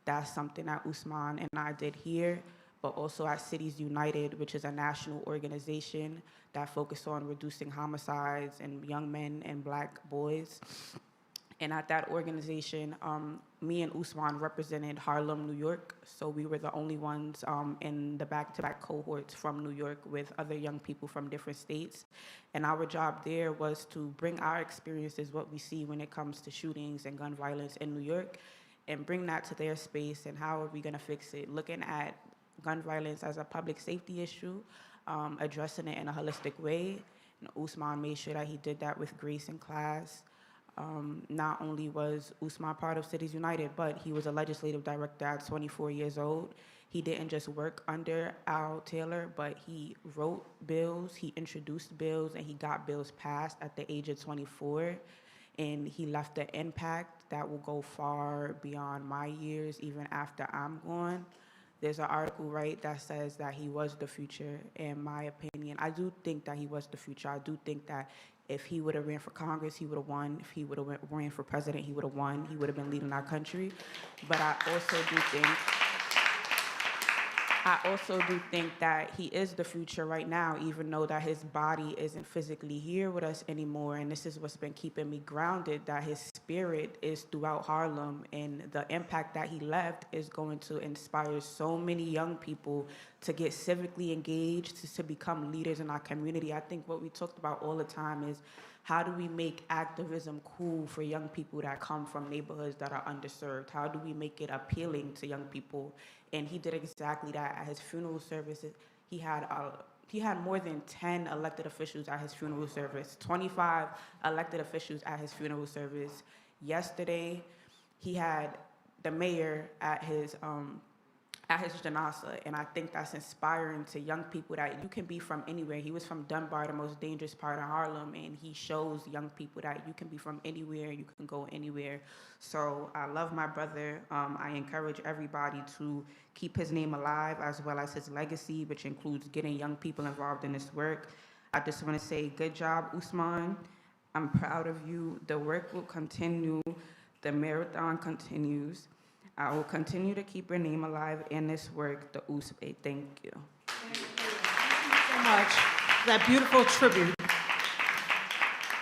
that's something that Usman and I did here, but also at Cities United, which is a national organization that focuses on reducing homicides and young men and Black boys. And at that organization, me and Usman represented Harlem, New York. So we were the only ones in the back-to-back cohorts from New York with other young people from different states. And our job there was to bring our experiences, what we see when it comes to shootings and gun violence in New York, and bring that to their space and how are we gonna fix it, looking at gun violence as a public safety issue, addressing it in a holistic way. And Usman made sure that he did that with grace and class. Not only was Usman part of Cities United, but he was a legislative director at 24 years old. He didn't just work under Al Taylor, but he wrote bills, he introduced bills, and he got bills passed at the age of 24. And he left an impact that will go far beyond my years, even after I'm gone. There's an article, right, that says that he was the future. In my opinion, I do think that he was the future. I do think that if he would have ran for Congress, he would have won. If he would have ran for president, he would have won. He would have been leading our country. But I also do think that he is the future right now, even though that his body isn't physically here with us anymore. And this is what's been keeping me grounded, that his spirit is throughout Harlem, and the impact that he left is going to inspire so many young people to get civically engaged, to become leaders in our community. I think what we talked about all the time is how do we make activism cool for young people that come from neighborhoods that are underserved? How do we make it appealing to young people? And he did exactly that. At his funeral services, he had he had more than 10 elected officials at his funeral service, 25 elected officials at his funeral service. Yesterday, he had the mayor at his janasa, and I think that's inspiring to young people that you can be from anywhere. He was from Dunbar, the most dangerous part of Harlem, and he shows young people that you can be from anywhere, you can go anywhere. So I love my brother. I encourage everybody to keep his name alive as well as his legacy, which includes getting young people involved in this work. I just want to say good job, Usman. I'm proud of you. The work will continue. The marathon continues. I will continue to keep your name alive in this work, the USPE. Thank you. Thank you so much for that beautiful tribute.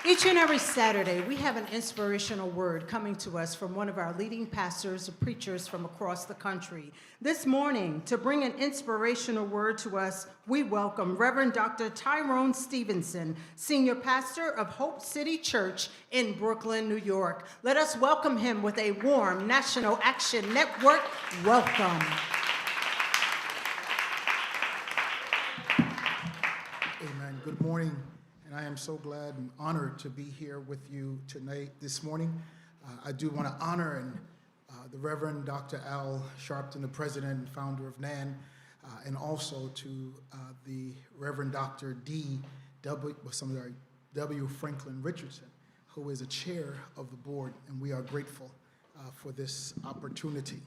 Each and every Saturday, we have an inspirational word coming to us from one of our leading pastors or preachers from across the country. This morning, to bring an inspirational word to us, we welcome Reverend Dr. Tyrone Stevenson, Senior Pastor of Hope City Church in Brooklyn, New York. Let us welcome him with a warm National Action Network welcome. Amen. Good morning. And I am so glad and honored to be here with you tonight, this morning. I do want to honor the Reverend Dr. Al Sharpton, the president and founder of NAN, and also to the Reverend Dr. W. Franklin Richardson, who is a chair of the board, and we are grateful for this opportunity.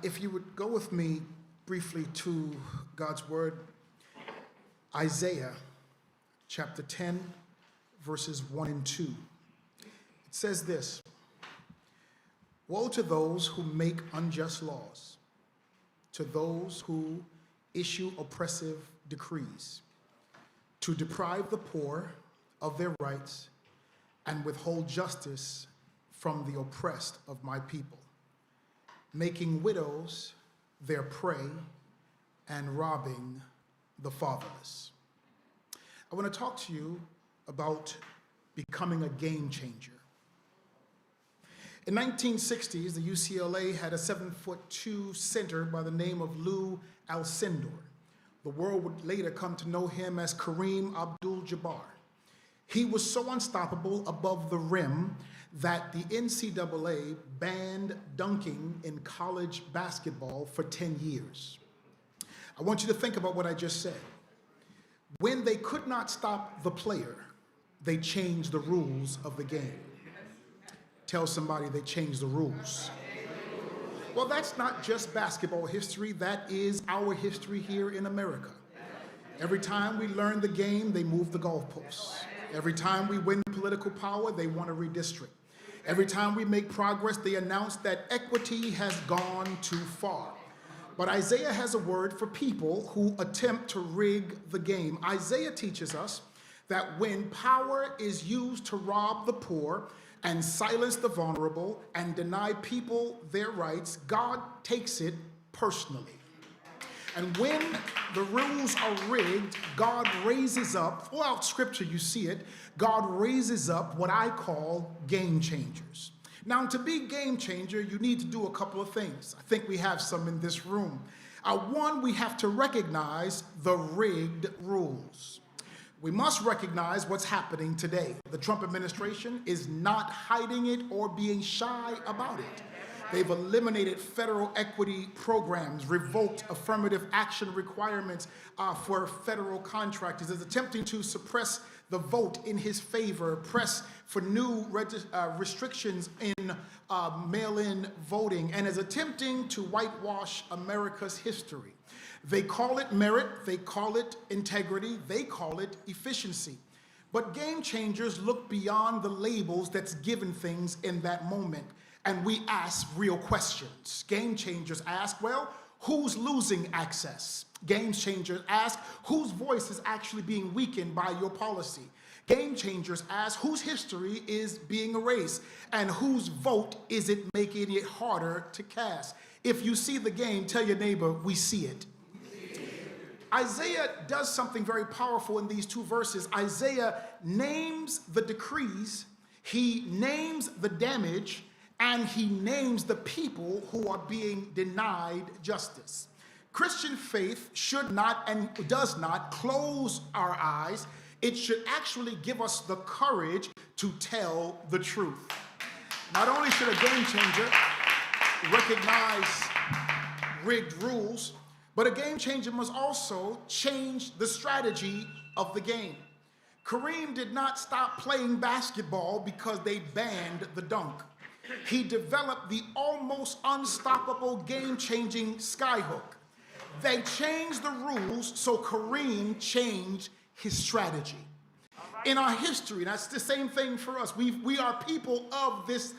If you would go with me briefly to God's word, Isaiah chapter 10, verses 1 and 2. It says this: "Woe to those who make unjust laws, to those who issue oppressive decrees, to deprive the poor of their rights and withhold justice from the oppressed of my people, making widows their prey and robbing the fatherless." I want to talk to you about becoming a game changer. In 1960s, the UCLA had a 7'2" center by the name of Lou Alcindor. The world would later come to know him as Kareem Abdul-Jabbar. He was so unstoppable above the rim that the NCAA banned dunking in college basketball for 10 years. I want you to think about what I just said. When they could not stop the player, they changed the rules of the game. Tell somebody they changed the rules. Well, that's not just basketball history, that is our history here in America. Every time we learn the game, they move the goalposts. Every time we win political power, they want to redistrict. Every time we make progress, they announce that equity has gone too far. But Isaiah has a word for people who attempt to rig the game. Isaiah teaches us that when power is used to rob the poor and silence the vulnerable and deny people their rights, God takes it personally. And when the rules are rigged, God raises up, throughout Scripture you see it, God raises up what I call game changers. Now, to be game changer, you need to do a couple of things. I think we have some in this room. One, we have to recognize the rigged rules. We must recognize what's happening today. The Trump administration is not hiding it or being shy about it. They've eliminated federal equity programs, revoked affirmative action requirements for federal contractors, is attempting to suppress the vote in his favor, press for new restrictions in mail-in voting, and is attempting to whitewash America's history. They call it merit, they call it integrity, they call it efficiency. But game changers look beyond the labels that's given things in that moment, and we ask real questions. Game changers ask, well, who's losing access? Game changers ask, whose voice is actually being weakened by your policy? Game changers ask, whose history is being erased? And whose vote is it making it harder to cast? If you see the game, tell your neighbor, we see it. Isaiah does something very powerful in these two verses. Isaiah names the decrees, he names the damage, and he names the people who are being denied justice. Christian faith should not and does not close our eyes. It should actually give us the courage to tell the truth. Not only should a game changer recognize rigged rules, but a game changer must also change the strategy of the game. Kareem did not stop playing basketball because they banned the dunk. He developed the almost unstoppable game-changing skyhook. They changed the rules, so Kareem changed his strategy. In our history, that's the same thing for us. We are people of this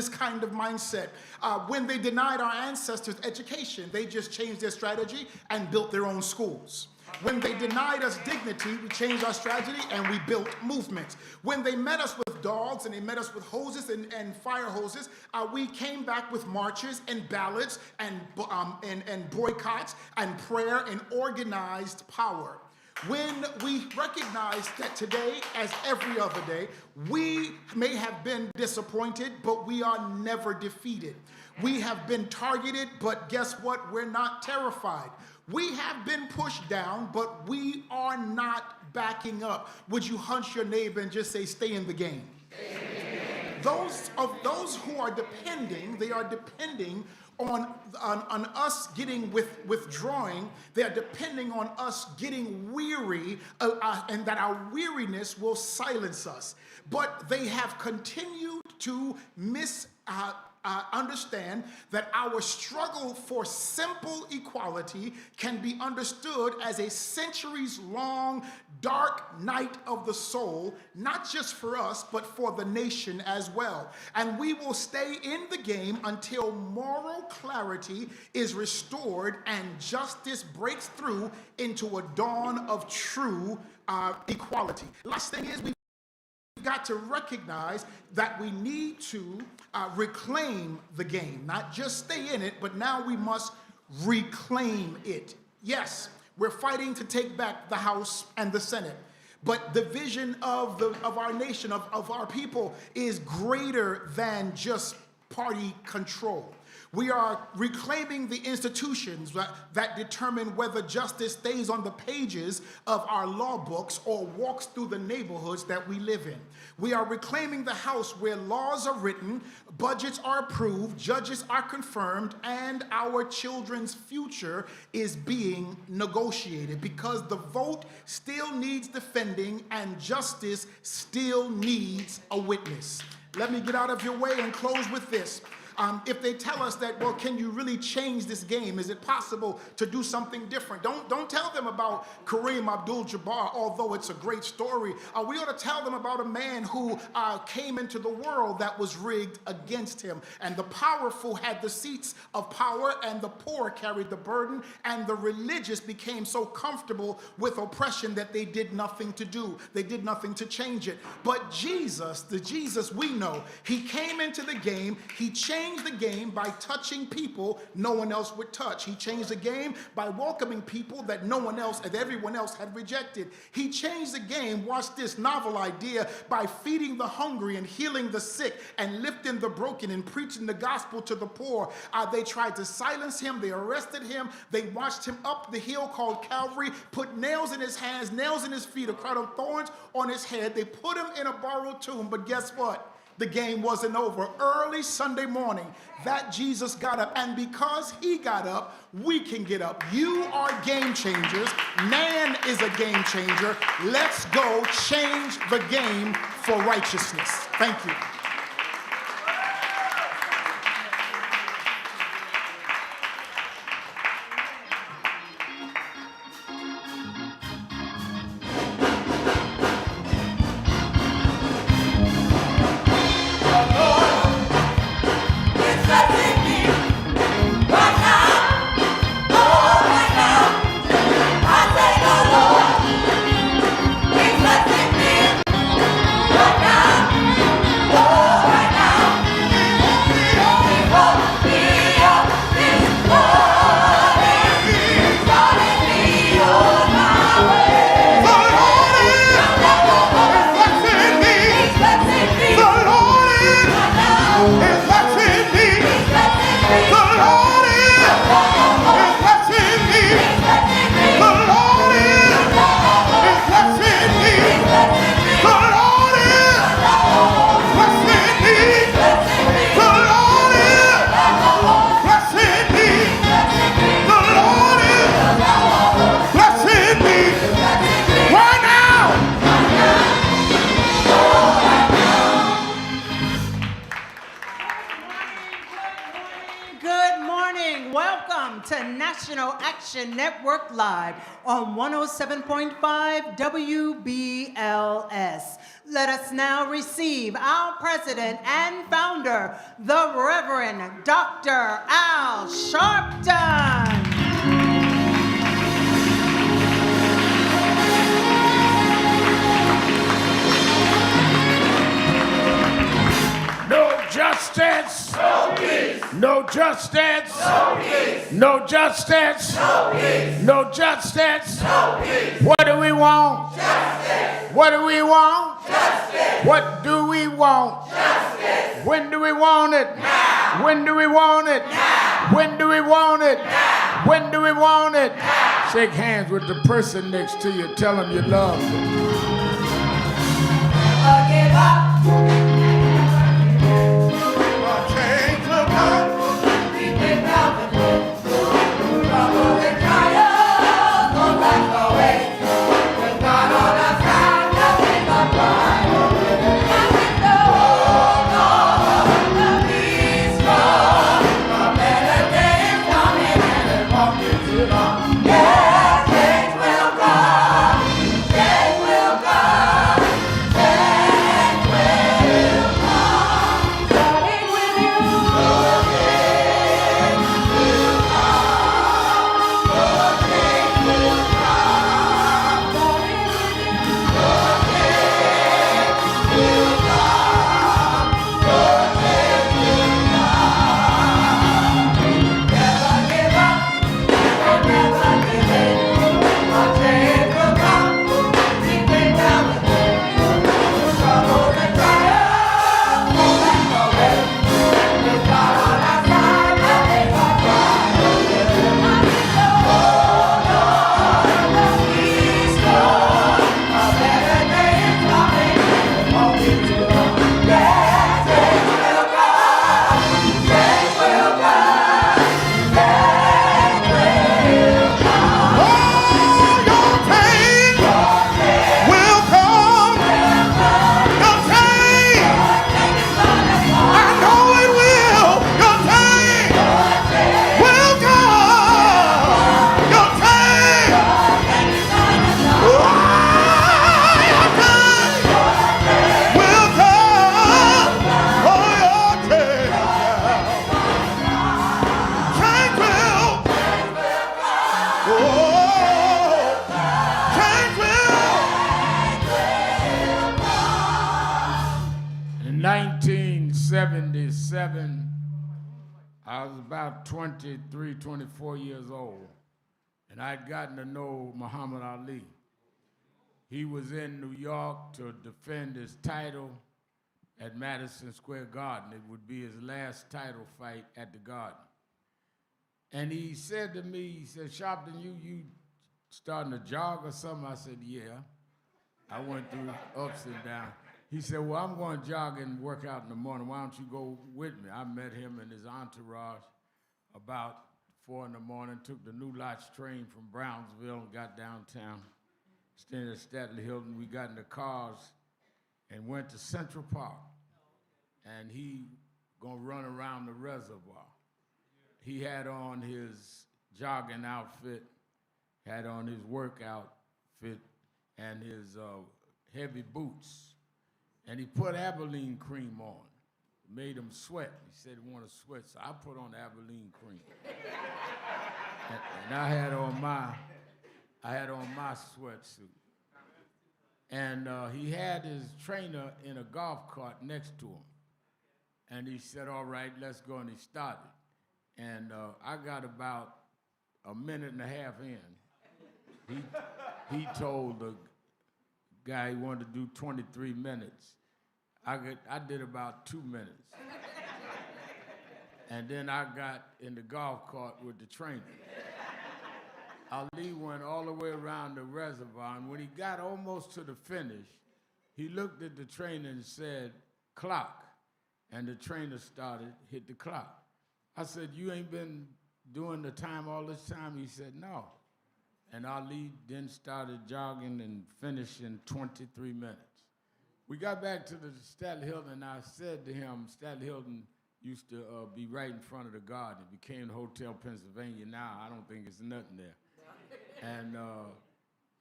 kind of mindset. When they denied our ancestors education, they just changed their strategy and built their own schools. When they denied us dignity, we changed our strategy and we built movements. When they met us with dogs and they met us with hoses and fire hoses, we came back with marches and ballads and boycotts and prayer and organized power. When we recognize that today, as every other day, we may have been disappointed, but we are never defeated. We have been targeted, but guess what? We're not terrified. We have been pushed down, but we are not backing up. Would you hunch your neighbor and just say, stay in the game? Those who are depending, they are depending on us getting withdrawing. They are depending on us getting weary, and that our weariness will silence us. But they have continued to understand that our struggle for simple equality can be understood as a centuries-long dark night of the soul, not just for us, but for the nation as well. And we will stay in the game until moral clarity is restored and justice breaks through into a dawn of true equality. Last thing is, we've got to recognize that we need to reclaim the game, not just stay in it, but now we must reclaim it. Yes, we're fighting to take back the House and the Senate, but the vision of our nation, of our people, is greater than just party control. We are reclaiming the institutions that determine whether justice stays on the pages of our law books or walks through the neighborhoods that we live in. We are reclaiming the House where laws are written, budgets are approved, judges are confirmed, and our children's future is being negotiated, because the vote still needs defending and justice still needs a witness. Let me get out of your way and close with this. If they tell us that, well, can you really change this game? Is it possible to do something different? Don't tell them about Kareem Abdul-Jabbar, although it's a great story. We ought to tell them about a man who came into the world that was rigged against him. And the powerful had the seats of power, and the poor carried the burden, and the religious became so comfortable with oppression that they did nothing to do. They did nothing to change it. But Jesus, the Jesus we know, he came into the game, he changed the game by touching people no one else would touch. He changed the game by welcoming people that everyone else had rejected. He changed the game, watch this novel idea, by feeding the hungry and healing the sick and lifting the broken and preaching the gospel to the poor. They tried to silence him. They arrested him. They marched him up the hill called Calvary, put nails in his hands, nails in his feet, a crown of thorns on his head. They put him in a borrowed tomb, but guess what? The game wasn't over. Early Sunday morning, that Jesus got up, and because he got up, we can get up. You are game changers. Man is a game changer. Let's go change the game for righteousness. Thank you. Oh National Action Network Live on 107.5 WBLS. Let us now receive our president and founder, the Reverend Dr. Al Sharpton. No justice. No peace. No justice. No peace. No justice. No peace. No justice. No peace. What do we want? Justice. What do we want? Justice. What do we want? Justice. When do we want it? Now. When do we want it? Now. When do we want it? Now. When do we want it? Now. Shake hands with the person next to you. Tell them you love them. Never give up. In 1977, I was about 23, 24 years old, and I'd gotten to know Muhammad Ali. He was in New York to defend his title at Madison Square Garden. It would be his last title fight at the Garden. And he said to me, he said, Sharpton, you starting to jog or something? I said, yeah. I went through ups and downs. He said, well, I'm going to jog and work out in the morning. Why don't you go with me? I met him and his entourage about 4 in the morning, took the New Lodge train from Brownsville and got downtown, stayed at Statler Hilton. We got in the cars and went to Central Park. And he going to run around the reservoir. He had on his jogging outfit, had on his workout fit, and his heavy boots. And he put Abilene cream on. Made him sweat. He said he wanted to sweat, so I put on Abilene cream. and I had on my sweatsuit. And he had his trainer in a golf cart next to him. And he said, all right, let's go, and he started. And I got about a minute and a half in. He told the guy he wanted to do 23 minutes. I did about 2 minutes. And then I got in the golf cart with the trainer. Ali went all the way around the reservoir, and when he got almost to the finish, he looked at the trainer and said, clock. And the trainer hit the clock. I said, you ain't been doing the time all this time? He said, no. And Ali then started jogging and finished in 23 minutes. We got back to the Statler Hilton, and I said to him, Statler Hilton, used to be right in front of the garden. It became Hotel Pennsylvania now. I don't think it's nothing there. And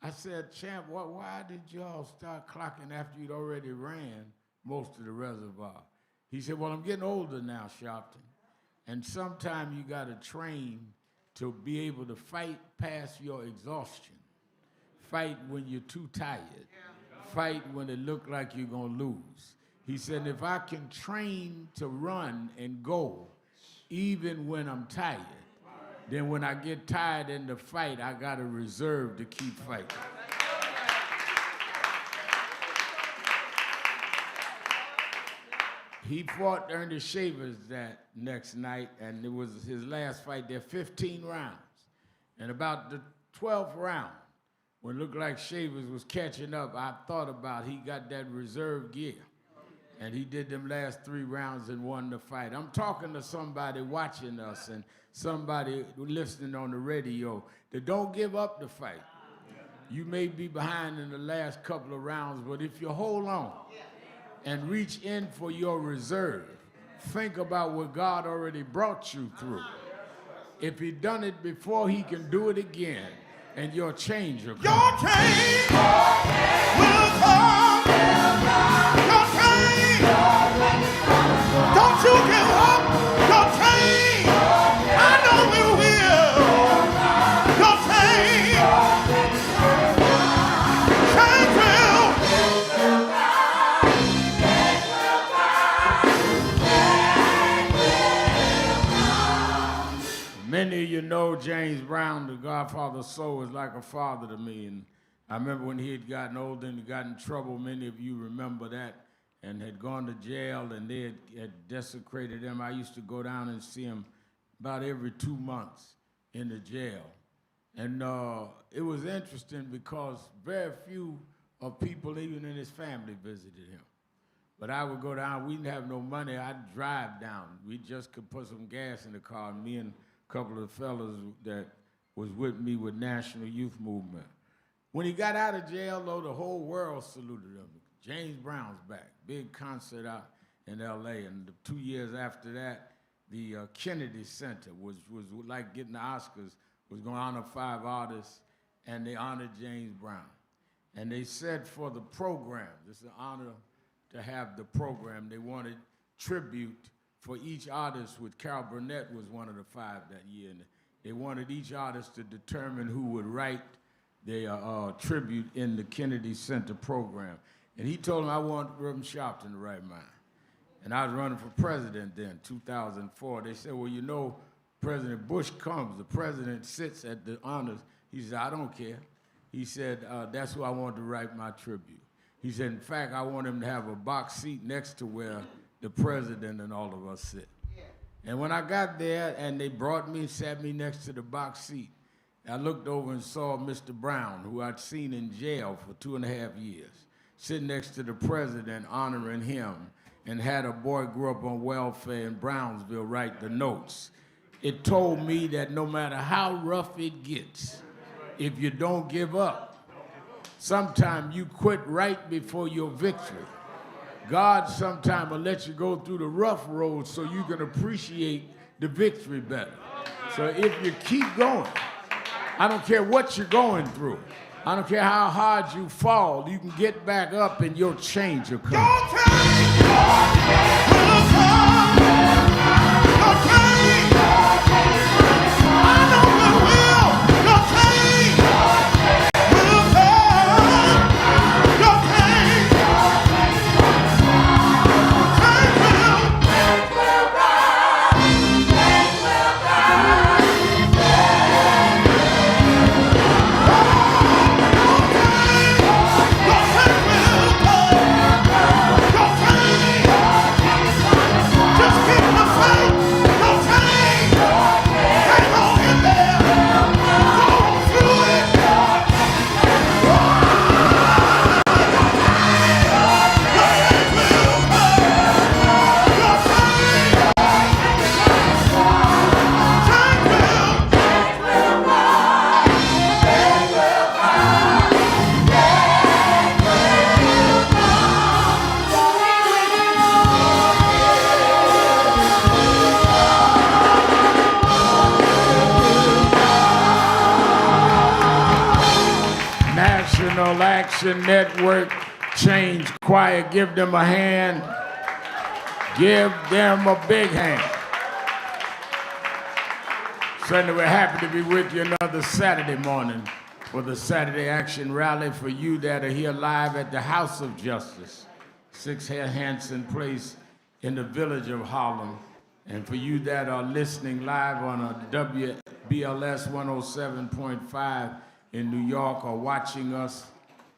I said, Champ, why did y'all start clocking after you'd already ran most of the reservoir? He said, well, I'm getting older now, Sharpton. And sometimes you got to train to be able to fight past your exhaustion. Fight when you're too tired. Fight when it look like you're going to lose. He said, if I can train to run and go, even when I'm tired, then when I get tired in the fight, I got a reserve to keep fighting. He fought Ernest Shavers that next night, and it was his last fight there, 15 rounds. And about the 12th round, when it looked like Shavers was catching up, I thought about he got that reserve gear. And he did them last 3 rounds and won the fight. I'm talking to somebody watching us and somebody listening on the radio that don't give up the fight. You may be behind in the last couple of rounds, but if you hold on and reach in for your reserve, think about what God already brought you through. If he done it before, he can do it again, and your change will come. Your change will come. Your change. Don't you give up. Your change. I know it will. Your change. Change will. Many of you know James Brown, the Godfather of Soul, is like a father to me. And I remember when he had gotten older and got in trouble, many of you remember that, and had gone to jail and they had desecrated him. I used to go down and see him about every 2 months in the jail. And it was interesting because very few of people, even in his family, visited him. But I would go down, we didn't have no money, I'd drive down. We just could put some gas in the car, me and a couple of fellas that was with me with National Youth Movement. When he got out of jail, though, the whole world saluted him. James Brown's back, big concert out in L.A. And 2 years after that, the Kennedy Center was like getting the Oscars, was going to honor 5 artists, and they honored James Brown. And they said for the program, this is an honor to have the program, they wanted tribute for each artist, with Carol Burnett was one of the 5 that year. And they wanted each artist to determine who would write their tribute in the Kennedy Center program. And he told them, I want Reverend Sharpton to write mine. And I was running for president then, 2004. They said, well, you know, President Bush comes, the president sits at the honors. He said, I don't care. He said, that's who I want to write my tribute. He said, in fact, I want him to have a box seat next to where the president and all of us sit. Yeah. And when I got there and they brought me, sat me next to the box seat, I looked over and saw Mr. Brown, who I'd seen in jail for 2.5 years, sitting next to the president, honoring him, and had a boy grew up on welfare in Brownsville write the notes. It told me that no matter how rough it gets, if you don't give up, sometimes you quit right before your victory. God sometimes will let you go through the rough road so you can appreciate the victory better. So if you keep going, I don't care what you're going through. I don't care how hard you fall, you can get back up and your change will come. Just keep the faith. Action Network Change Choir. Give them a hand. Give them a big hand. Certainly we're happy to be with you another Saturday morning for the Saturday Action Rally. For you that are here live at the House of Justice, 6 Hanson Place in the village of Harlem. And for you that are listening live on a WBLS 107.5 in New York, or watching us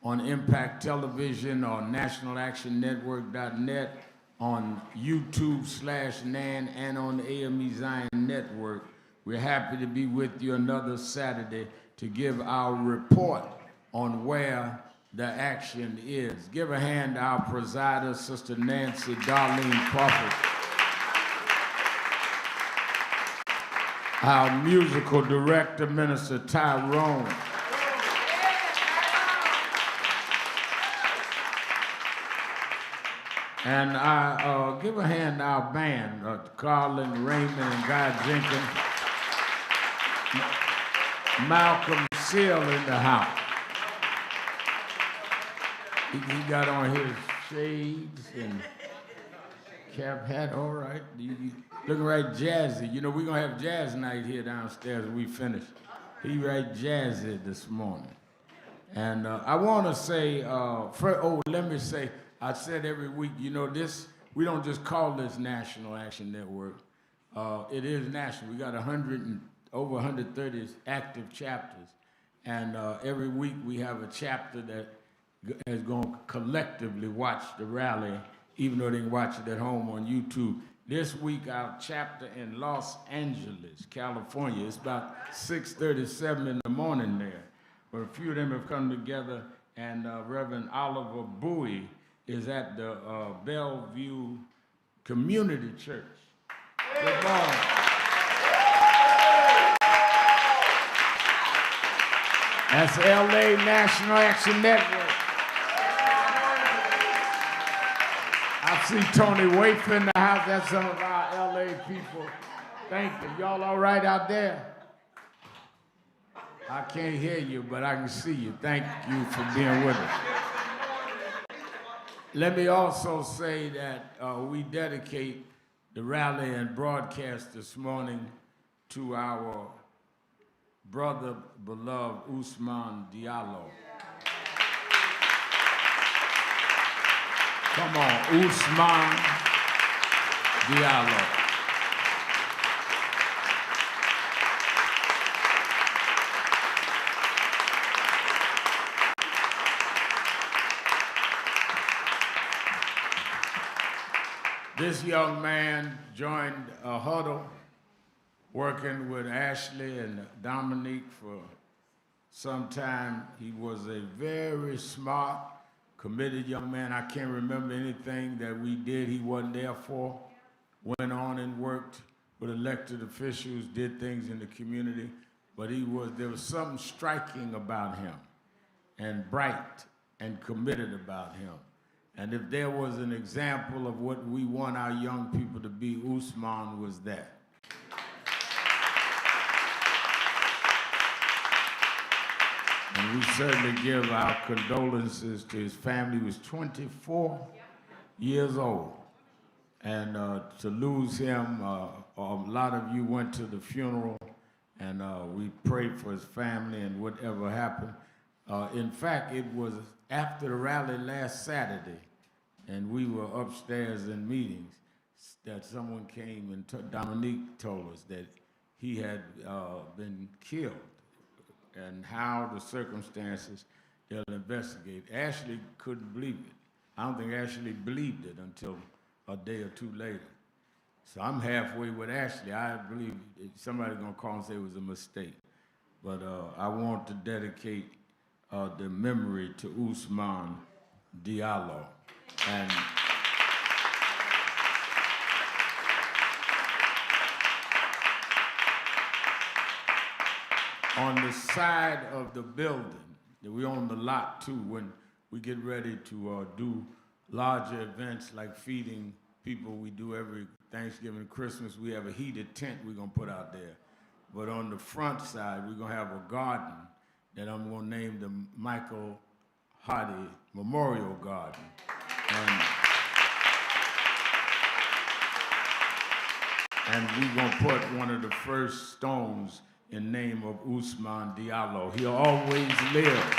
on Impact Television or nationalactionnetwork.net, on YouTube/NAN, and on the AME Zion Network, we're happy to be with you another Saturday to give our report on where the action is. Give a hand to our presider, Sister Nancy Darlene Crawford. Our musical director, Minister Tyrone. And I give a hand to our band, Carlin Raymond and Guy Jenkins. Malcolm Seal in the house. He got on his shades and cap hat, all right. Looking right jazzy. You know, we're going to have jazz night here downstairs when we finish. He right jazzy this morning. And I want to say, let me say, I said every week, you know, this, we don't just call this National Action Network. It is national. We got over 130 active chapters. And every week we have a chapter that is going to collectively watch the rally, even though they can watch it at home on YouTube. This week, our chapter in Los Angeles, California, it's about 6:37 in the morning there. But a few of them have come together, and Reverend Oliver Bowie is at the Bellevue Community Church. Good morning. That's LA National Action Network. I see Tony Wafer in the house. That's some of our LA people. Thank you. Y'all all right out there? I can't hear you, but I can see you. Thank you for being with us. Let me also say that we dedicate the rally and broadcast this morning to our brother, beloved Ousmane Diallo. Come on, Ousmane Diallo. This young man joined a huddle working with Ashley and Dominique for some time. He was a very smart, committed young man. I can't remember anything that we did he wasn't there for. Went on and worked with elected officials, did things in the community, but there was something striking about him, and bright and committed about him. And if there was an example of what we want our young people to be, Ousmane was that. And we certainly give our condolences to his family. He was 24 years old. And to lose him, a lot of you went to the funeral, and we prayed for his family and whatever happened. In fact, it was after the rally last Saturday, and we were upstairs in meetings, that someone came and Dominique told us that he had been killed, and how the circumstances, they'll investigate. Ashley couldn't believe it. I don't think Ashley believed it until a day or two later. So I'm halfway with Ashley. I believe somebody's gonna call and say it was a mistake. But I want to dedicate the memory to Ousmane Diallo. And on the side of the building, we own the lot too, when we get ready to do larger events like feeding people we do every Thanksgiving and Christmas, we have a heated tent we're gonna put out there. But on the front side, we're gonna have a garden that I'm gonna name the Michael Hardy Memorial Garden. And we're going to put one of the first stones in name of Ousmane Diallo. He'll always live.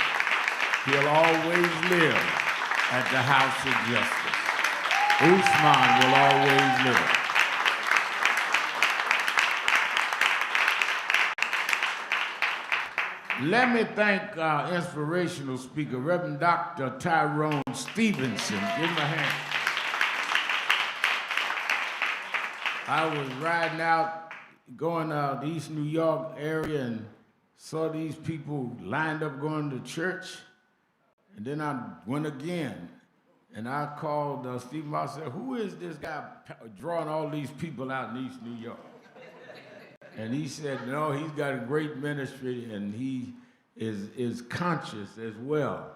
He'll always live at the House of Justice. Ousmane will always live. Let me thank our inspirational speaker, Reverend Dr. Tyrone Stevenson. Give him a hand. I was riding out, going out East New York area and saw these people lined up going to church. And then I went again. And I called Stephen. I said, who is this guy drawing all these people out in East New York? And he said, no, he's got a great ministry and he is conscious as well.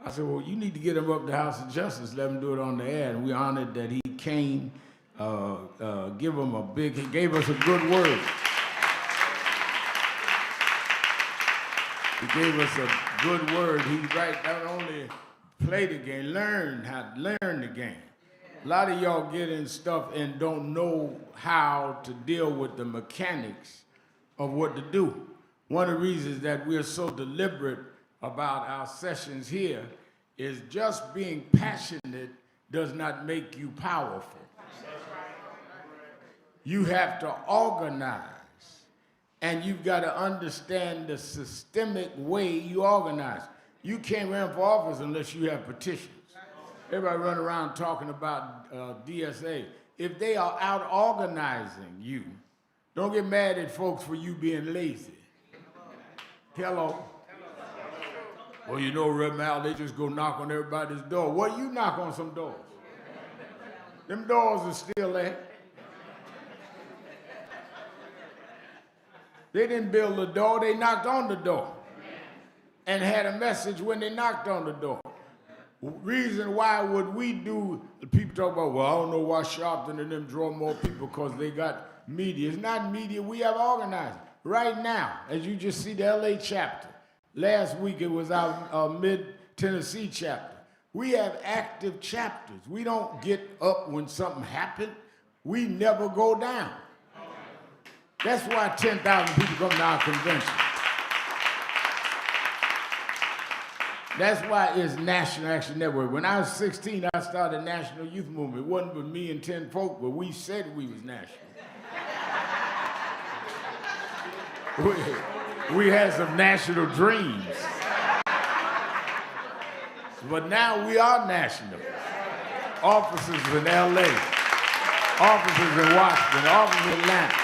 I said, well, you need to get him up to the House of Justice, let him do it on the air. And we're honored that he came, give him a big, he gave us a good word. He gave us a good word. He not only play the game, learn how to learn the game. A lot of y'all get in stuff and don't know how to deal with the mechanics of what to do. One of the reasons that we're so deliberate about our sessions here is just being passionate does not make you powerful. You have to organize, and you've got to understand the systemic way you organize. You can't run for office unless you have petitions. Everybody run around talking about DSA. If they are out organizing you, don't get mad at folks for you being lazy. Hello. Well, you know, Reverend Al, they just go knock on everybody's door. Well, you knock on some doors. Them doors are still there. They didn't build the door, they knocked on the door and had a message when they knocked on the door. Reason why would we do, the people talk about, well, I don't know why Sharpton and them draw more people because they got media. It's not media, we have organized. Right now, as you just see the LA chapter, last week it was our Mid-Tennessee chapter. We have active chapters. We don't get up when something happened. We never go down. That's why 10,000 people come to our convention. That's why it's National Action Network. When I was 16, I started National Youth Movement. It wasn't but me and 10 folk, but we said we was national. We had some national dreams. But now we are national. Offices in LA, offices in Washington, offices in Atlanta.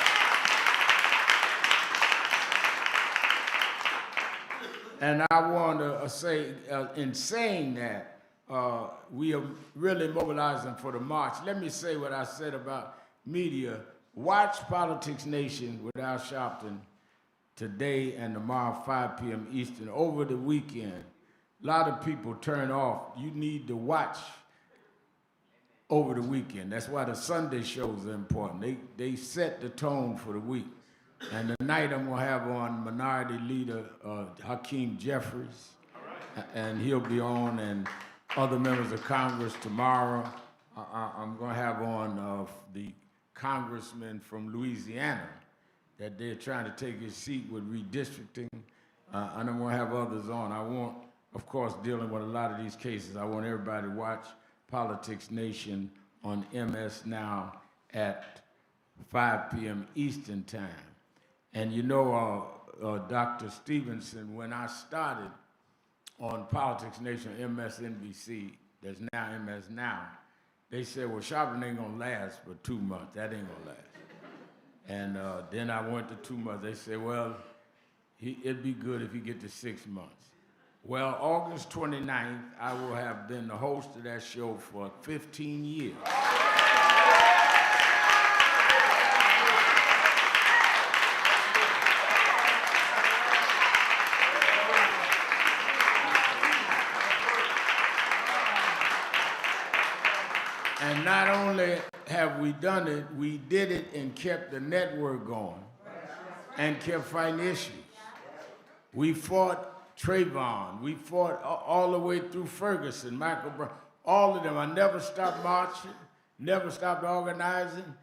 And I want to say, in saying that, we are really mobilizing for the march. Let me say what I said about media. Watch Politics Nation with Al Sharpton today and tomorrow, 5 p.m. Eastern. Over the weekend, a lot of people turn off. You need to watch over the weekend. That's why the Sunday shows are important. They set the tone for the week. And tonight I'm going to have on Minority Leader Hakeem Jeffries, and he'll be on, and other members of Congress tomorrow. I'm going to have on the congressman from Louisiana that they're trying to take his seat with redistricting, and I'm going to have others on. I want, of course, dealing with a lot of these cases, I want everybody to watch Politics Nation on MS Now at 5 p.m. Eastern Time. And you know, Dr. Stevenson, when I started on Politics Nation, MSNBC, that's now MS Now, they said, well, Sharpton ain't gonna last for 2 months. That ain't gonna last. And then I went to 2 months. They said, well, it'd be good if he get to 6 months. Well, August 29th, I will have been the host of that show for 15 years. And not only have we done it, we did it and kept the network going and kept fighting issues. We fought Trayvon. We fought all the way through Ferguson, Michael Brown, all of them. I never stopped marching, never stopped organizing,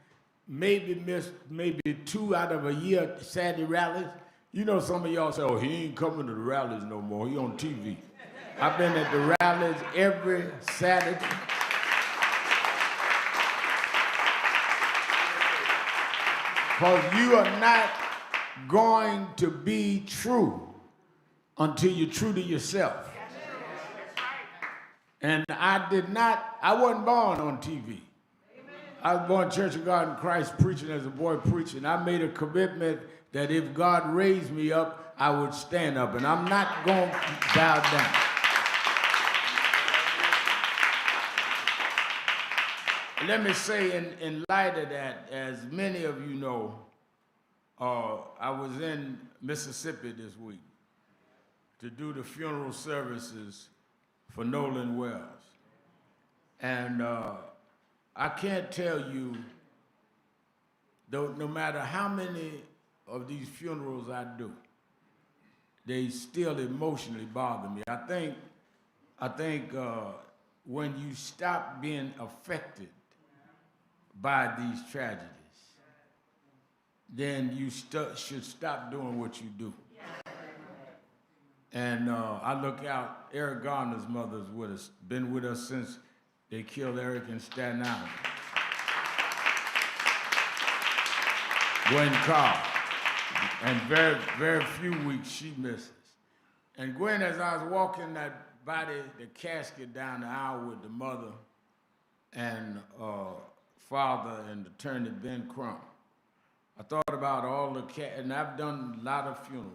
maybe missed maybe 2 out of a year Saturday rallies. You know, some of y'all say, oh, he ain't coming to the rallies no more, he on TV. I've been at the rallies every Saturday. Because you are not going to be true until you're true to yourself. And I wasn't born on TV. I was born Church of God in Christ preaching as a boy preaching. I made a commitment that if God raised me up, I would stand up. And I'm not going to bow down. Let me say in light of that, as many of you know, I was in Mississippi this week to do the funeral services for Nolan Wells. And I can't tell you, no matter how many of these funerals I do, they still emotionally bother me. I think when you stop being affected by these tragedies, then you should stop doing what you do. And I look out, Eric Garner's mother's with us, been with us since they killed Eric in Staten Island. Gwen Carr, and very, very few weeks she misses. And Gwen, as I was walking that body, the casket down the aisle with the mother and father and attorney Ben Crump, I thought about all the and I've done a lot of funerals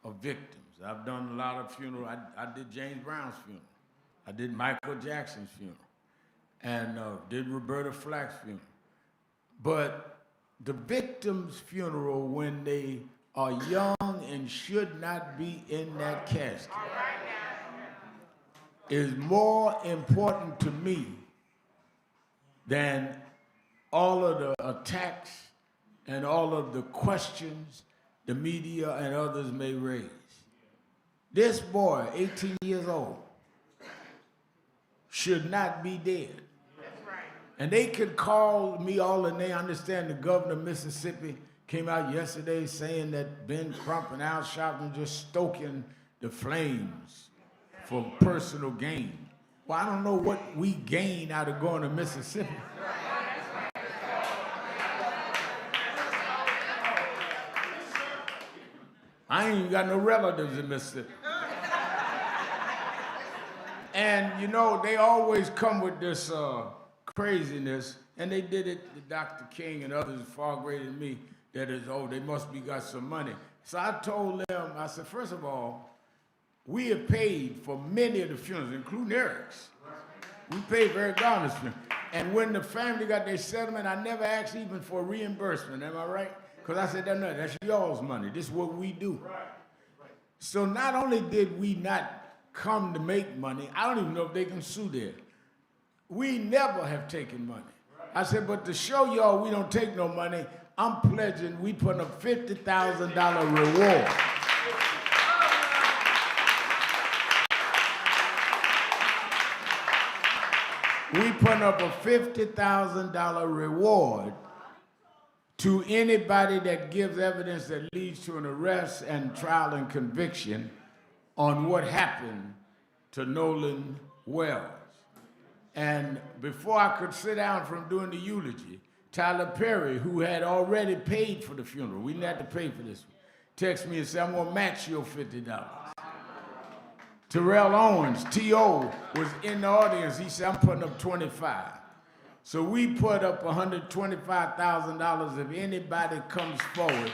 of victims. I've done a lot of funerals. I did James Brown's funeral. I did Michael Jackson's funeral. And did Roberta Flack's funeral. But the victims' funeral, when they are young and should not be in that casket, is more important to me than all of the attacks and all of the questions the media and others may raise. This boy, 18 years old, should not be dead. And they could call me all the names. I understand the governor of Mississippi came out yesterday saying that Ben Crump and Al Sharpton just stoking the flames for personal gain. Well, I don't know what we gain out of going to Mississippi. I ain't even got no relatives in Mississippi. And you know, they always come with this craziness, and they did it to Dr. King and others far greater than me, that is, oh, they must be got some money. So I told them, I said, first of all, we have paid for many of the funerals, including Eric's. We paid for Eric Garner's funeral. And when the family got their settlement, I never asked even for reimbursement, am I right? Because I said, no, that's y'all's money. This is what we do. So not only did we not come to make money, I don't even know if they can sue there. We never have taken money. I said, but to show y'all we don't take no money, I'm pledging we put a $50,000 reward. We put up a $50,000 reward to anybody that gives evidence that leads to an arrest and trial and conviction on what happened to Nolan Wells. And before I could sit down from doing the eulogy, Tyler Perry, who had already paid for the funeral, we didn't have to pay for this, texted me and said, I'm gonna match your $50. Terrell Owens, T.O., was in the audience. He said, I'm putting up $25. So we put up $125,000 if anybody comes forward.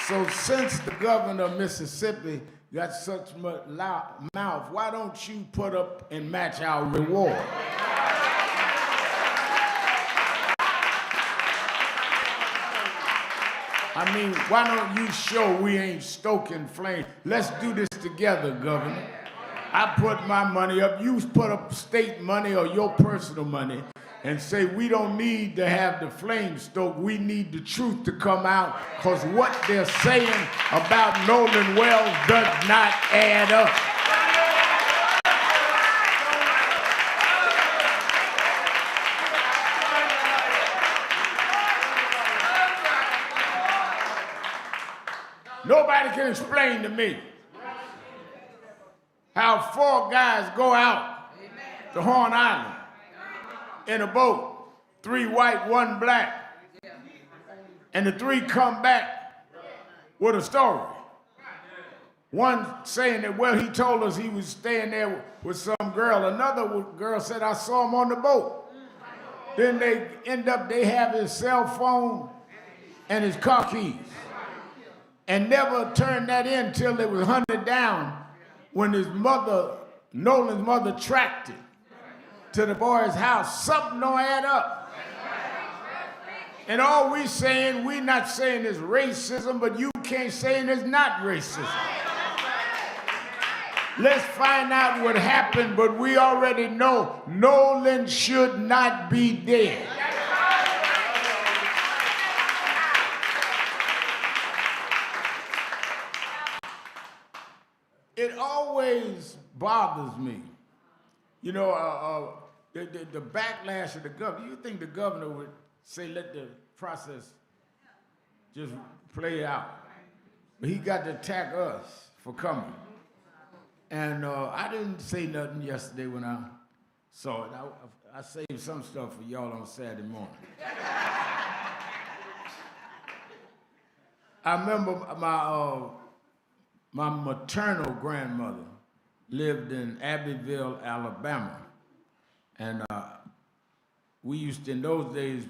So since the governor of Mississippi got such much mouth, why don't you put up and match our reward? I mean, why don't you show we ain't stoking flames? Let's do this together, Governor. I put my money up, you put up state money or your personal money, and say we don't need to have the flame stoked. We need the truth to come out, because what they're saying about Nolan Wells does not add up. Nobody can explain to me how 4 guys go out to Horn Island in a boat, 3 white, 1 black, and the 3 come back with a story. One saying that, well, he told us he was staying there with some girl. Another girl said, I saw him on the boat. Then they have his cell phone and his car keys, and never turned that in till it was hunted down when his mother, Nolan's mother, tracked it to the boy's house. Something don't add up. And all we're not saying is racism, but you can't say it's not racism. Let's find out what happened, but we already know Nolan should not be dead. It always bothers me, you know, the backlash of the governor. You think the governor would say, let the process just play out? But he got to attack us for coming. And I didn't say nothing yesterday when I saw it. I saved some stuff for y'all on Saturday morning. I remember my maternal grandmother lived in Abbeville, Alabama. And we used to, in those days,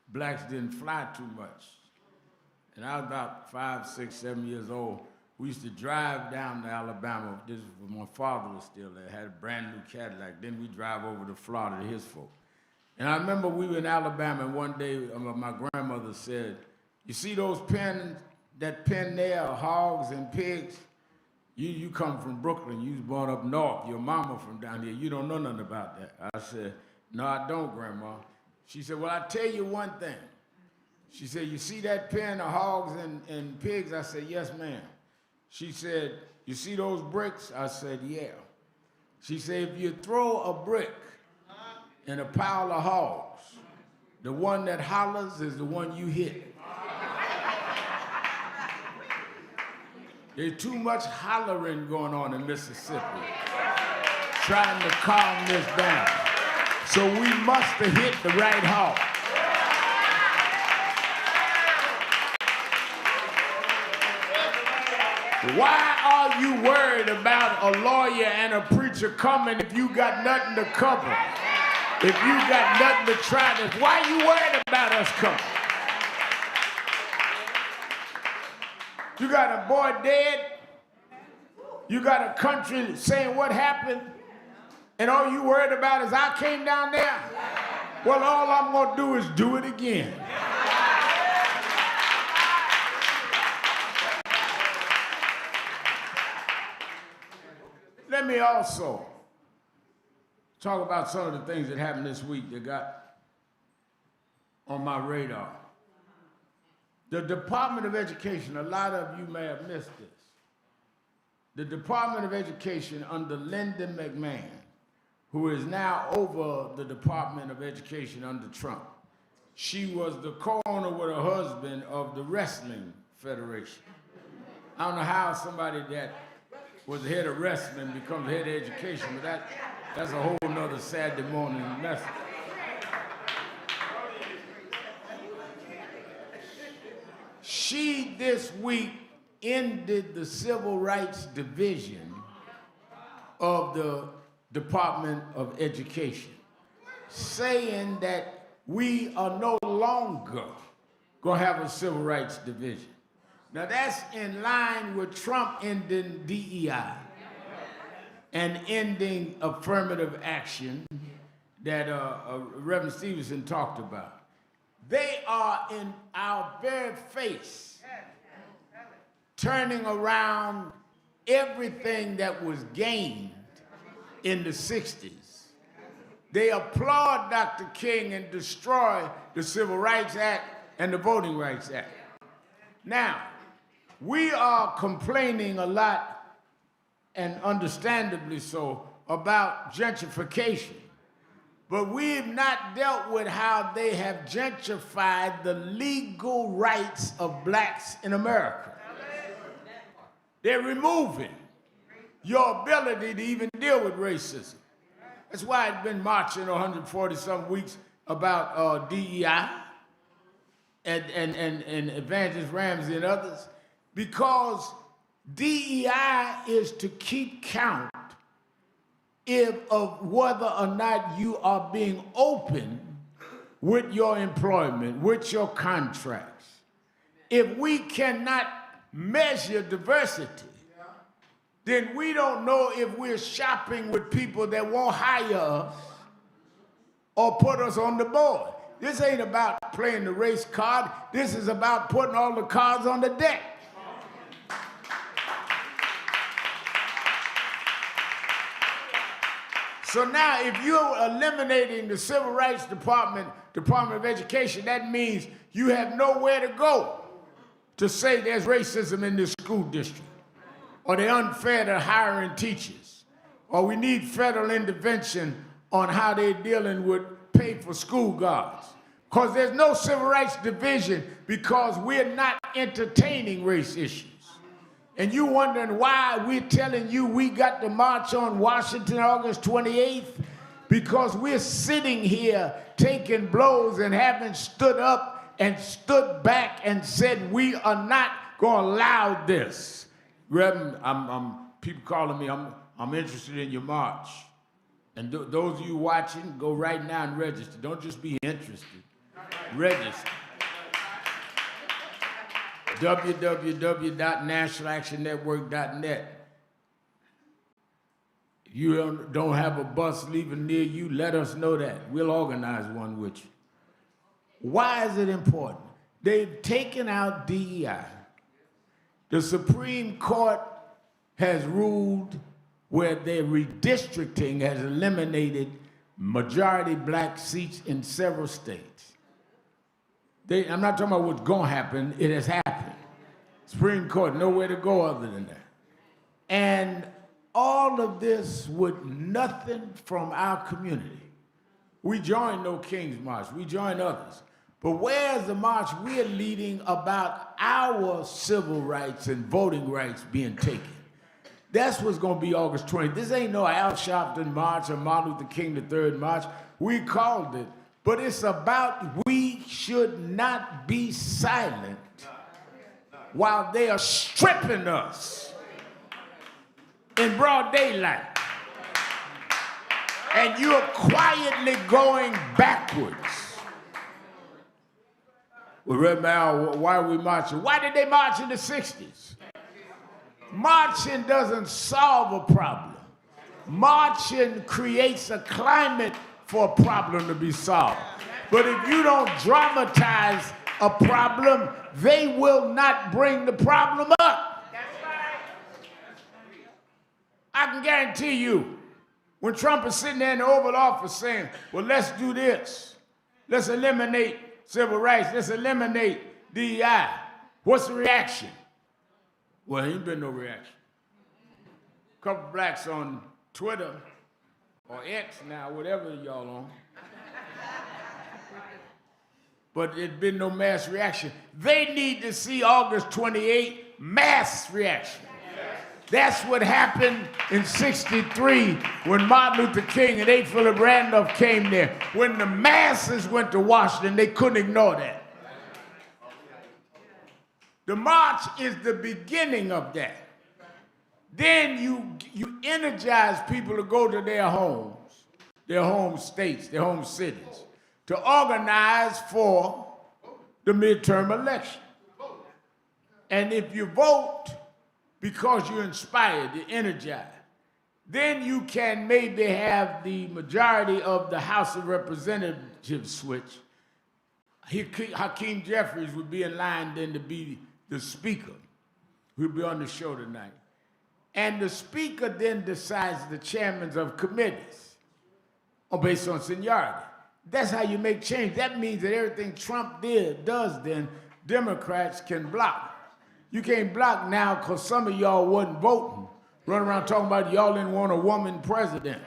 blacks didn't fly too much. And I was about 5, 6, 7 years old. We used to drive down to Alabama. This was when my father was still there, had a brand new Cadillac. Then we drive over to Florida to his folk. And I remember we were in Alabama, and one day my grandmother said, you see those pens, that pen there, hogs and pigs? You come from Brooklyn, you was born up north, your mama from down here, you don't know nothing about that. I said, no, I don't, Grandma. She said, well, I'll tell you one thing. She said, you see that pen of hogs and pigs? I said, yes, ma'am. She said, you see those bricks? I said, yeah. She said, if you throw a brick in a pile of hogs, the one that hollers is the one you hit. There's too much hollering going on in Mississippi, trying to calm this down. So we must have hit the right hog. Why are you worried about a lawyer and a preacher coming if you got nothing to cover? If you got nothing to try to, why are you worried about us coming? You got a boy dead. You got a country saying what happened. And all you worried about is I came down there. Well, all I'm going to do is do it again. Let me also talk about some of the things that happened this week that got on my radar. The Department of Education, a lot of you may have missed this. The Department of Education under Linda McMahon, who is now over the Department of Education under Trump. She was the co-owner with her husband of the Wrestling Federation. I don't know how somebody that was the head of wrestling becomes the head of education, but that's a whole nother Saturday morning message. She this week ended the Civil Rights Division of the Department of Education, saying that we are no longer going to have a Civil Rights Division. Now that's in line with Trump ending DEI and ending affirmative action that Reverend Stevenson talked about. They are in our very face, turning around everything that was gained in the 60s. They applaud Dr. King and destroy the Civil Rights Act and the Voting Rights Act. Now, we are complaining a lot, and understandably so, about gentrification. But we have not dealt with how they have gentrified the legal rights of blacks in America. They're removing your ability to even deal with racism. That's why I've been marching 140-some weeks about DEI and Evangelist Ramsey and others, because DEI is to keep count of whether or not you are being open with your employment, with your contracts. If we cannot measure diversity, then we don't know if we're shopping with people that won't hire us or put us on the board. This ain't about playing the race card. This is about putting all the cards on the deck. So now, if you're eliminating the Civil Rights Department, Department of Education, that means you have nowhere to go to say there's racism in this school district, or they're unfair to hiring teachers, or we need federal intervention on how they're dealing with pay for school guards. Because there's no Civil Rights Division because we're not entertaining race issues. And you wondering why we're telling you we got to march on Washington August 28th? Because we're sitting here taking blows and having stood up and stood back and said we are not going to allow this. Reverend, people calling me, I'm interested in your march. And those of you watching, go right now and register. Don't just be interested. Register. www.nationalactionnetwork.net. If you don't have a bus leaving near you, let us know that. We'll organize one with you. Why is it important? They've taken out DEI. The Supreme Court has ruled where their redistricting has eliminated majority black seats in several states. I'm not talking about what's going to happen, it has happened. Supreme Court, nowhere to go other than that. And all of this with nothing from our community. We joined No King's March, we joined others. But where's the march we're leading about our civil rights and voting rights being taken? That's what's going to be August 20th. This ain't no Al Sharpton March or Martin Luther King III March. We called it. But it's about we should not be silent while they are stripping us in broad daylight. And you're quietly going backwards. Well, Reverend Al, why are we marching? Why did they march in the 60s? Marching doesn't solve a problem. Marching creates a climate for a problem to be solved. But if you don't dramatize a problem, they will not bring the problem up. I can guarantee you, when Trump is sitting there in the Oval Office saying, well, let's do this. Let's eliminate civil rights. Let's eliminate DEI. What's the reaction? Well, ain't been no reaction. A couple blacks on Twitter, or X now, whatever y'all on. But there's been no mass reaction. They need to see August 28th mass reaction. That's what happened in '63 when Martin Luther King and A. Philip Randolph came there. When the masses went to Washington, they couldn't ignore that. The march is the beginning of that. Then you energize people to go to their homes, their home states, their home cities, to organize for the midterm election. And if you vote because you're inspired, you're energized, then you can maybe have the majority of the House of Representatives switch. Hakeem Jeffries would be in line then to be the speaker. He'll be on the show tonight. And the speaker then decides the chairmen of committees. or based on seniority. That's how you make change. That means that everything Trump does then, Democrats can block. You can't block now because some of y'all wasn't voting. Running around talking about y'all didn't want a woman president.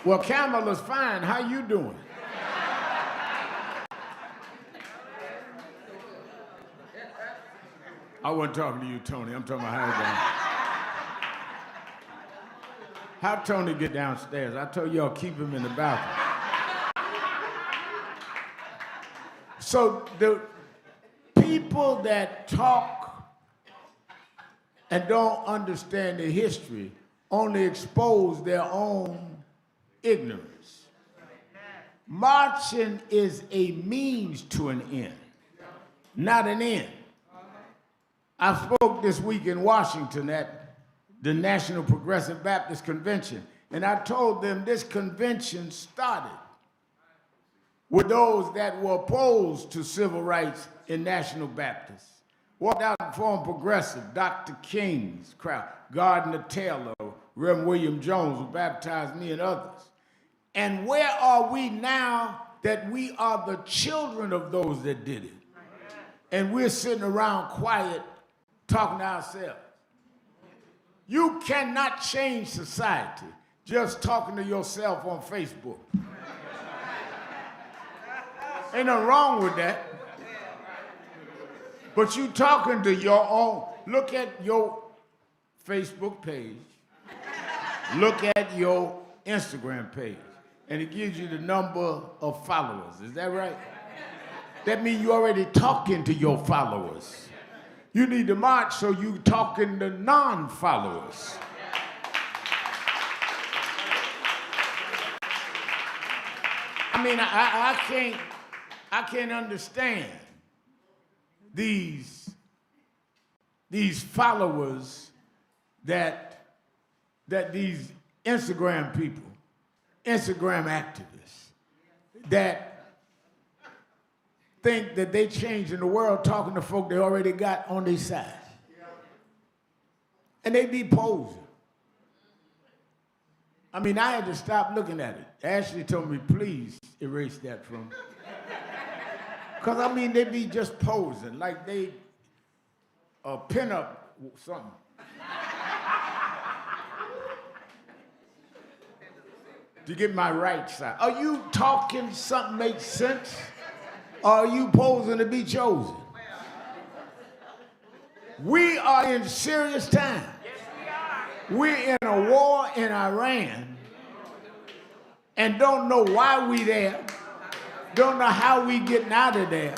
Well, Kamala's fine. How you doing? I wasn't talking to you, Tony. I'm talking about how you doing. How Tony get downstairs? I told y'all keep him in the balcony. So the people that talk and don't understand the history only expose their own ignorance. Marching is a means to an end, not an end. I spoke this week in Washington at the National Progressive Baptist Convention, and I told them this convention started with those that were opposed to civil rights in National Baptists. Walked out and formed Progressive, Dr. King's crowd, Gardner Taylor, Reverend William Jones, who baptized me and others. And where are we now that we are the children of those that did it? And we're sitting around quiet, talking to ourselves. You cannot change society just talking to yourself on Facebook. Ain't nothing wrong with that. But you talking to your own. Look at your Facebook page. Look at your Instagram page. And it gives you the number of followers. Is that right? That means you're already talking to your followers. You need to march so you talking to non-followers. I mean, I can't understand these followers that these Instagram people, Instagram activists, that think that they changing the world talking to folk they already got on their side. And they be posing. I mean, I had to stop looking at it. Ashley told me, please erase that from me. Because, I mean, they be just posing like they pin up something. To get my right side. Are you talking something makes sense? Or are you posing to be chosen? We are in serious times. We're in a war in Iran and don't know why we there, don't know how we getting out of there,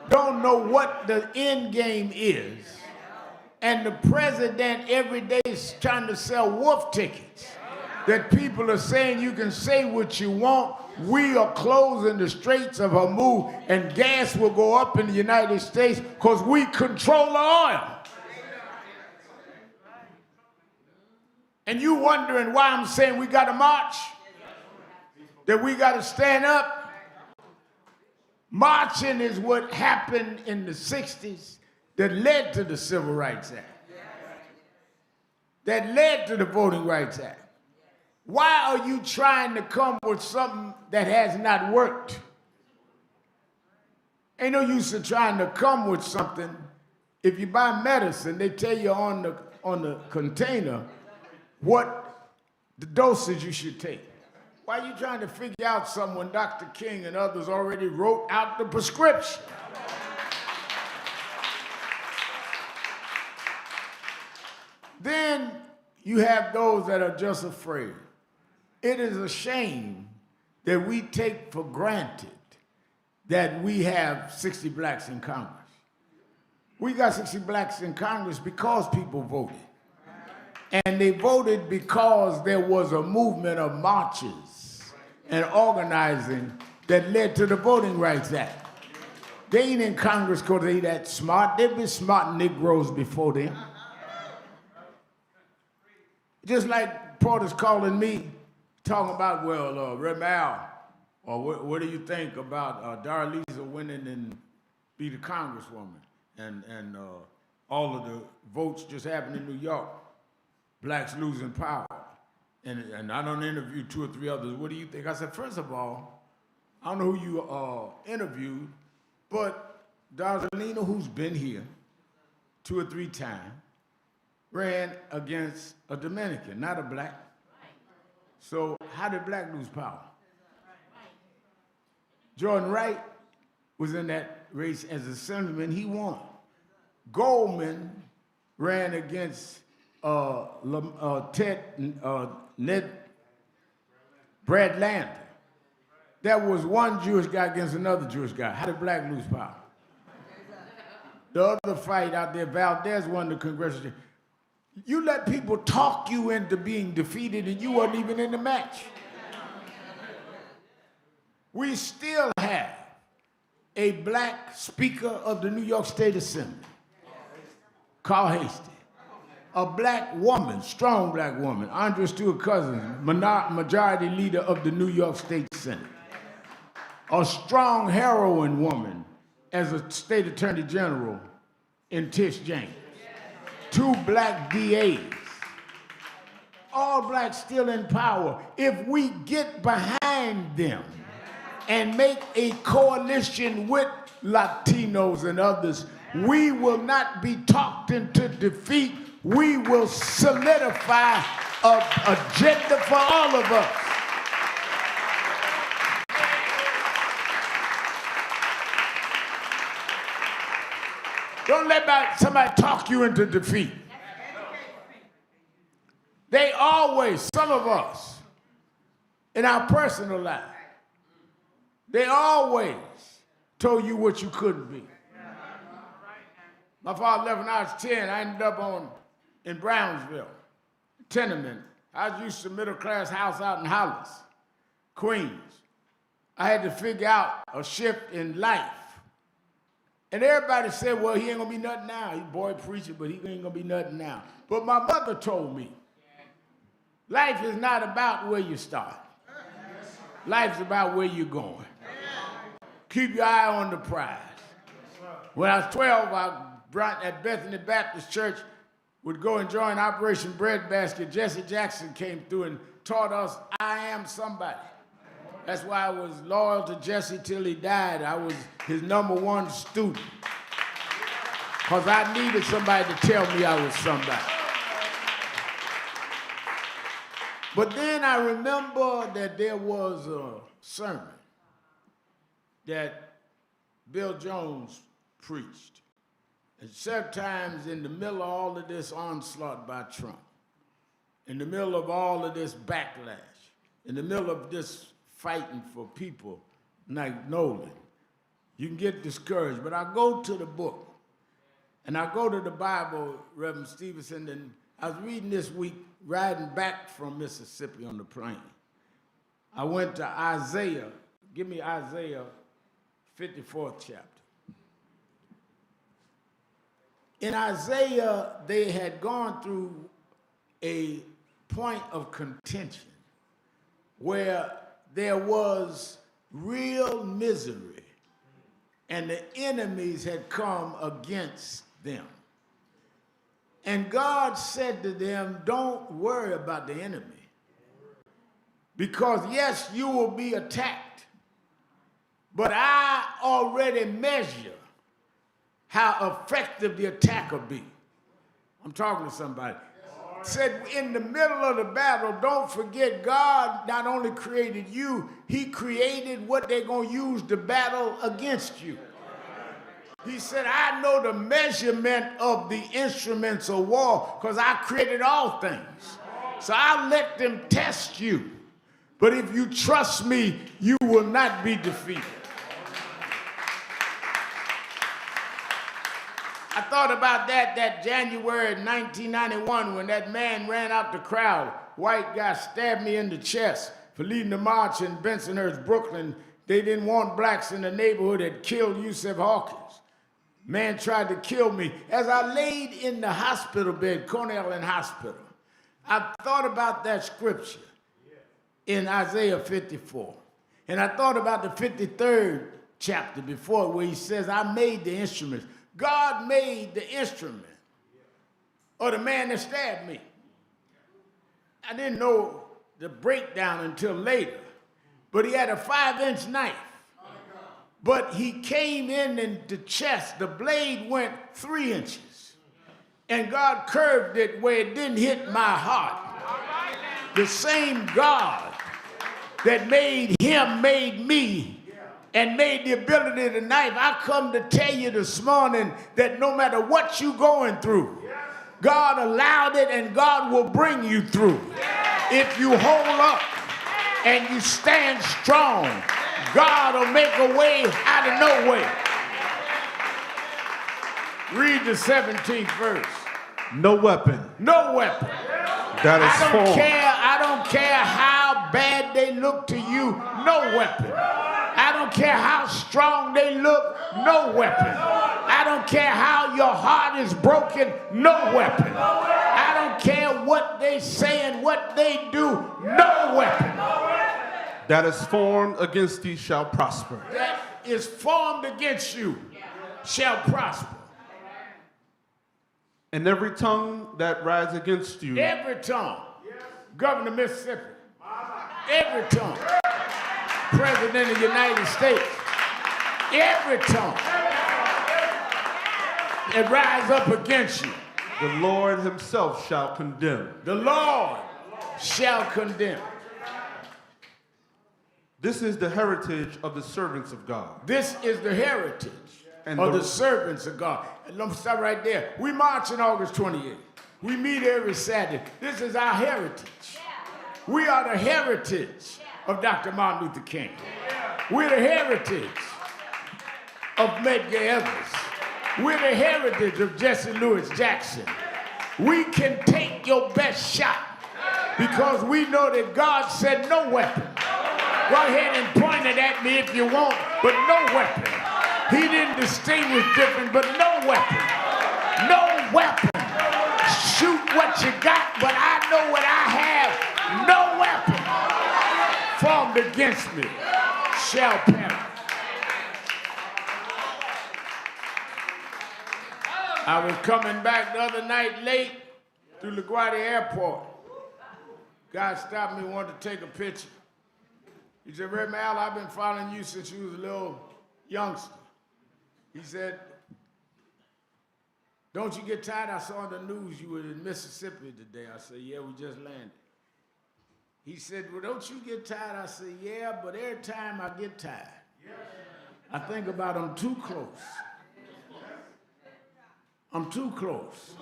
don't know what the end game is. And the president every day is trying to sell wolf tickets. That people are saying you can say what you want. We are closing the Straits of Hormuz and gas will go up in the United States because we control the oil. And you wondering why I'm saying we got to march? That we got to stand up? Marching is what happened in the 60s that led to the Civil Rights Act. That led to the Voting Rights Act. Why are you trying to come with something that has not worked? Ain't no use in trying to come with something. If you buy medicine, they tell you on the container what the dosage you should take. Why are you trying to figure out something when Dr. King and others already wrote out the prescription? Then you have those that are just afraid. It is a shame that we take for granted that we have 60 blacks in Congress. We got 60 blacks in Congress because people voted. And they voted because there was a movement of marches and organizing that led to the Voting Rights Act. They ain't in Congress because they that smart. They've been smart Negroes before them. Just like Porter's calling me, talking about, well, Rev Al, or what do you think about Darlisa winning be the congresswoman. And all of the votes just happened in New York. Blacks losing power. And I done interviewed 2 or 3 others. What do you think? I said, first of all, I don't know who you interviewed, but Darzelina, who's been here 2 or 3 times, ran against a Dominican, not a black. So how did black lose power? Jordan Wright was in that race as a assemblyman. He won. Goldman ran against Brad Lander. That was one Jewish guy against another Jewish guy. How did black lose power? The other fight out there, Valdez won the congressional. You let people talk you into being defeated and you weren't even in the match. We still have a black speaker of the New York State Assembly, Carl Hastie. A black woman, strong black woman, Andrea Stewart Cousins, majority leader of the New York State Senate. A strong heroine woman as a state attorney general in Tish James. 2 black DAs. All blacks still in power. If we get behind them and make a coalition with Latinos and others, we will not be talked into defeat. We will solidify an agenda for all of us. Don't let somebody talk you into defeat. They always, some of us, in our personal life, they always told you what you couldn't be. My father left when I was 10. I ended up in Brownsville, tenement. I was used to middle-class house out in Hollis, Queens. I had to figure out a shift in life. And everybody said, well, he ain't gonna be nothing now. He's a boy preacher, but he ain't gonna be nothing now. But my mother told me, life is not about where you start. Life's about where you're going. Keep your eye on the prize. When I was 12, I brought at Bethany Baptist Church, would go and join Operation Breadbasket. Jesse Jackson came through and taught us, I am somebody. That's why I was loyal to Jesse till he died. I was his #1 student. Because I needed somebody to tell me I was somebody. But then I remember that there was a sermon that Bill Jones preached. And sometimes in the middle of all of this onslaught by Trump, in the middle of all of this backlash, in the middle of this fighting for people like Nolan, you can get discouraged. But I go to the book, and I go to the Bible, Reverend Stevenson, and I was reading this week, riding back from Mississippi on the plane. I went to Isaiah. Give me Isaiah 54th chapter. In Isaiah, they had gone through a point of contention where there was real misery and the enemies had come against them. And God said to them, don't worry about the enemy. Because yes, you will be attacked, but I already measure how effective the attack will be. I'm talking to somebody. Said in the middle of the battle, don't forget God not only created you, he created what they're going to use to battle against you. He said, I know the measurement of the instruments of war because I created all things. So I'll let them test you. But if you trust me, you will not be defeated. I thought about that January 1991 when that man ran out the crowd. White guy stabbed me in the chest for leading the march in Bensonhurst, Brooklyn. They didn't want blacks in the neighborhood that killed Yusuf Hawkins. Man tried to kill me. As I laid in the hospital bed, Cornell Hospital, I thought about that scripture in Isaiah 54. And I thought about the 53rd chapter before where he says, I made the instruments. God made the instrument, or the man that stabbed me. I didn't know the breakdown until later, but he had a 5-inch knife. But he came in the chest, the blade went 3 inches, and God curved it where it didn't hit my heart. The same God that made him made me and made the ability of the knife. I come to tell you this morning that no matter what you're going through, God allowed it and God will bring you through. If you hold up and you stand strong, God will make a way out of no way. Read the 17th verse. No weapon. No weapon. That is formed. I don't care how bad they look to you. No weapon. I don't care how strong they look. No weapon. I don't care how your heart is broken. No weapon. I don't care what they say and what they do. No weapon. That is formed against thee shall prosper. That is formed against you shall prosper. And every tongue that rises against you. Every tongue. Governor of Mississippi. Every tongue. President of the United States. Every tongue that rise up against you. The Lord himself shall condemn. The Lord shall condemn. This is the heritage of the servants of God. This is the heritage and of the servants of God. And let me stop right there. We march on August 28th. We meet every Saturday. This is our heritage. We are the heritage of Dr. Martin Luther King. We're the heritage of Medgar Evers. We're the heritage of Jesse Louis Jackson. We can take your best shot because we know that God said no weapon. Go ahead and point it at me if you want, but no weapon. He didn't distinguish different, but no weapon. No weapon. Shoot what you got, but I know what I have. No weapon formed against me shall perish. I was coming back the other night late through LaGuardia Airport. Guy stopped me and wanted to take a picture. He said, Reverend Al, I've been following you since you was a little youngster. He said, don't you get tired? I saw on the news you were in Mississippi today. I said, yeah, we just landed. He said, well, don't you get tired? I said, yeah, but every time I get tired, I think about I'm too close. I'm too close.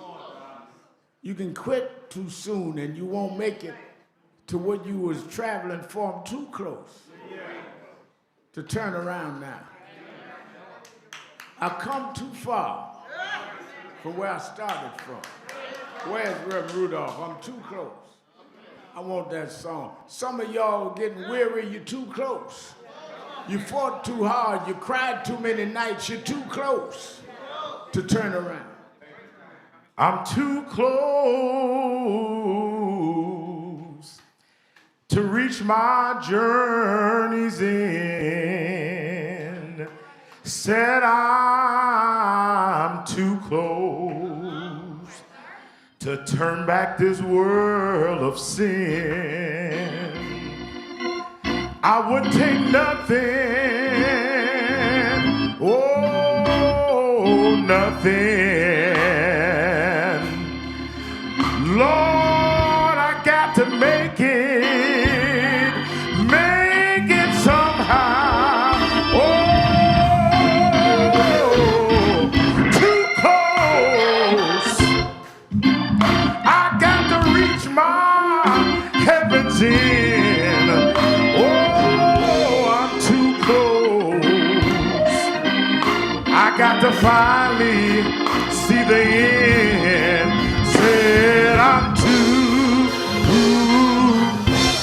You can quit too soon and you won't make it to what you was traveling for. I'm too close to turn around now. I've come too far from where I started from. Where's Reverend Rudolph? I'm too close. I want that song. Some of y'all getting weary, you're too close. You fought too hard, you cried too many nights, you're too close to turn around. I'm too close to reach my journey's end. Said I'm too close to turn back this world of sin. I would take nothing, oh, nothing. Lord, I got to make it somehow. Oh, too close. I got to reach my heaven's end. Oh, I'm too close. I got to finally see the end. Said I'm too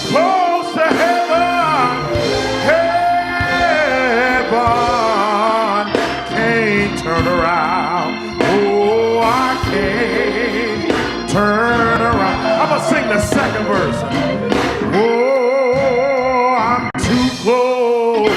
close to heaven. Heaven can't turn around. Oh, I can't turn around. I'm gonna sing the second verse. Oh, I'm too close.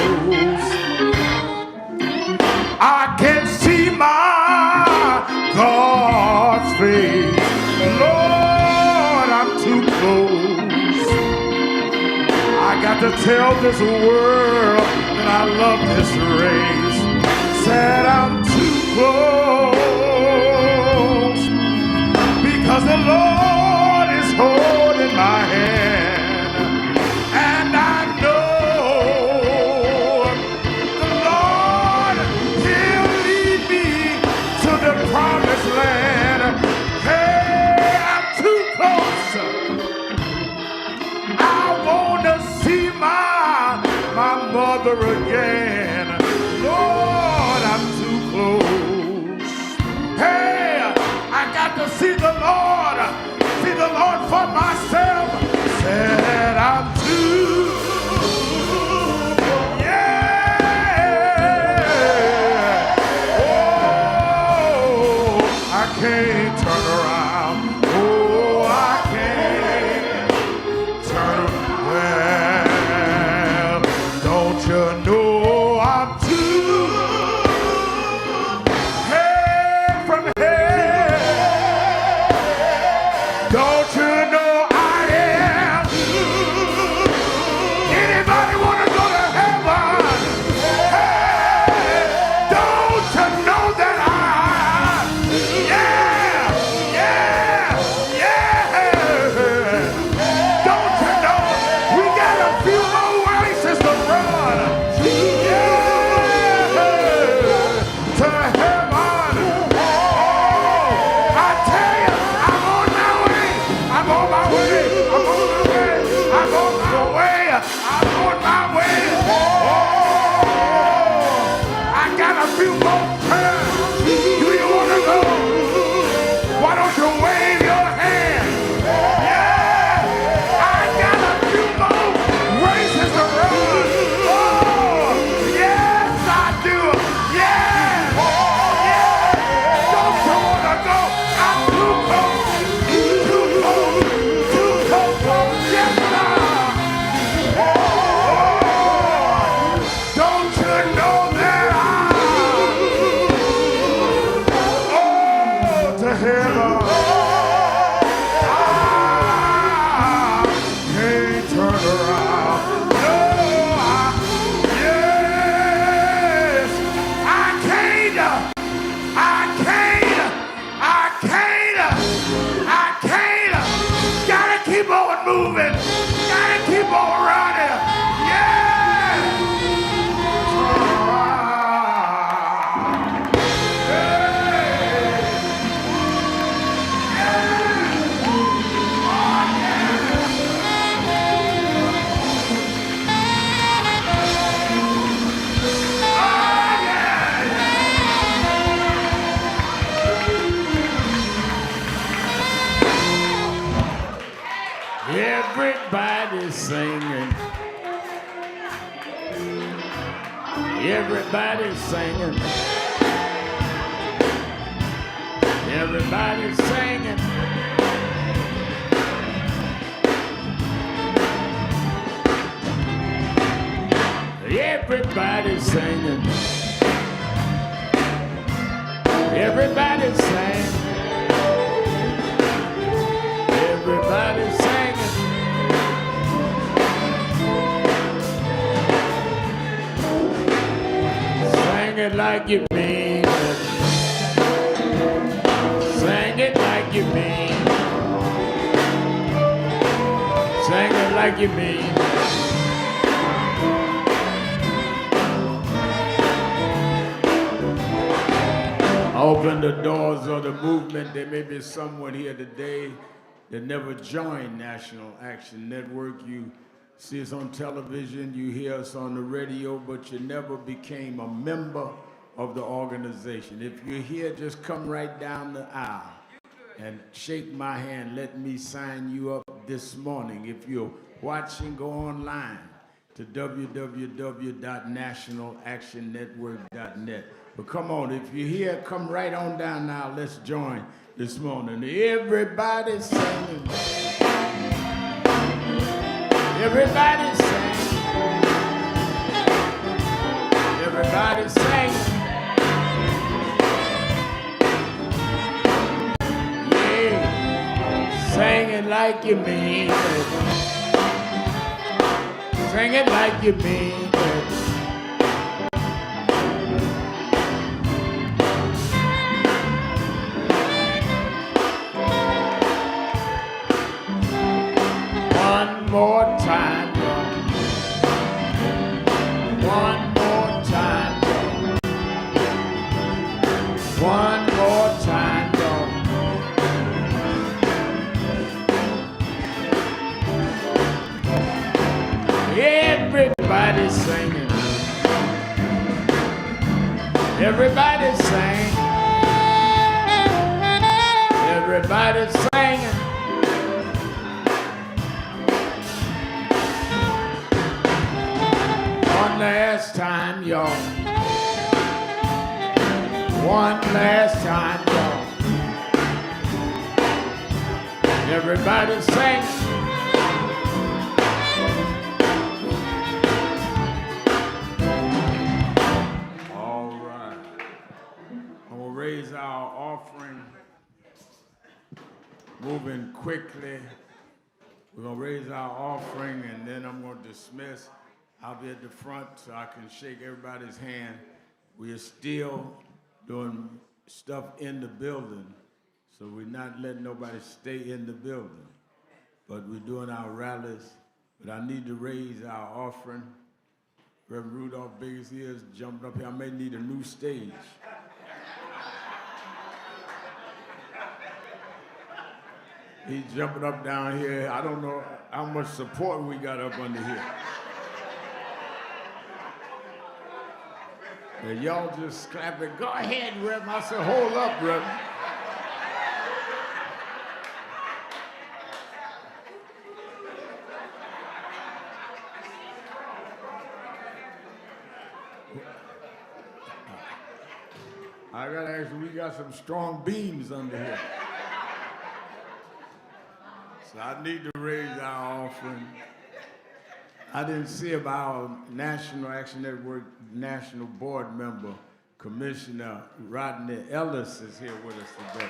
tell this world that I love this race. Said I'm too close because the Lord is holding my hand, and I know the Lord, He'll lead me to the promised land. Hey, I'm too close. I wanna see my mother again. Lord, I'm too close. Hey, I got to see the Lord for myself. Said I'm too, yeah. Oh, I can't turn around. Oh, I can't turn around. Well, don't you know I'm too head from hell? Don't you know I am? Anybody want to go to heaven? Hey, don't you know that I, yeah, yeah, yeah. Don't you know we got a few more races to run? Yeah, to heaven. Oh, I tell you, I'm on my way. I'm on my way. I'm on my way. I'm on my way. I'm on my way. Oh, I got a few more turns. Do you want to go? Why don't you wave your hand? Yeah, I got a few more races to run. Oh, yes, I do. Yeah, yeah. Don't you want to go? I'm too close. Too close. Too close. Yes, sir. Oh, don't you know that to heaven. I can't turn around. No, yes, I can't. Gotta keep on moving. Gotta keep on running. Yeah. Turn around. Everybody's singing. Everybody's singing. Everybody's singing. Everybody's singing. Everybody's singing. Everybody's singing. Sing it like you mean it. Sing it like you mean it. Sing it like you mean it. Open the doors of the movement. There may be someone here today that never joined National Action Network. You see us on television, you hear us on the radio, but you never became a member of the organization. If you're here, just come right down the aisle and shake my hand. Let me sign you up this morning. If you're watching, go online to www.nationalactionnetwork.net. But come on, if you're here, come right on down now. Let's join this morning. Everybody's singing. Everybody's singing. Everybody's singing. Yeah, singing like you mean it. Sing it like you mean it. One more time, y'all. One more time, y'all. One more time, y'all. Everybody's singing. Everybody's singing. Everybody's singing. One last time, y'all. One last time, y'all. Everybody's singing. All right. I'm gonna raise our offering. Moving quickly. We're gonna raise our offering and then I'm gonna dismiss. I'll be at the front so I can shake everybody's hand. We are still doing stuff in the building, so we're not letting nobody stay in the building. But we're doing our rallies. But I need to raise our offering. Reverend Rudolph Biggest Ears jumping up here. I may need a new stage. He's jumping up down here. I don't know how much support we got up under here. And y'all just clap it. Go ahead, Reverend. I said, hold up, Reverend. I gotta ask you, we got some strong beams under here. So I need to raise our offering. I didn't see if our National Action Network National Board member, Commissioner Rodney Ellis, is here with us today.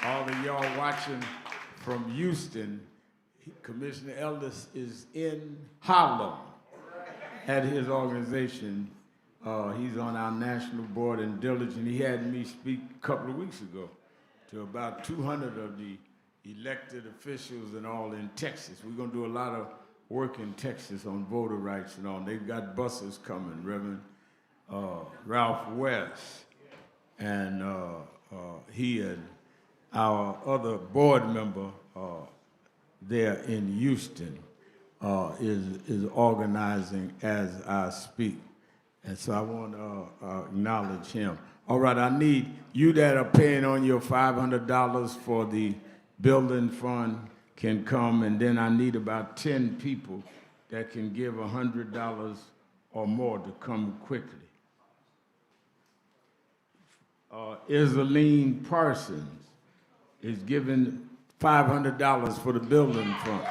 All of y'all watching from Houston, Commissioner Ellis is in Harlem at his organization. He's on our national board in Diligent. He had me speak a couple of weeks ago to about 200 of the elected officials and all in Texas. We're gonna do a lot of work in Texas on voter rights and all. They've got buses coming, Reverend Ralph West, and he and our other board member there in Houston is organizing as I speak. And so I want to acknowledge him. All right, I need you that are paying on your $500 for the building fund can come, and then I need about 10 people that can give $100 or more to come quickly. Isaline Parsons is giving $500 for the building fund.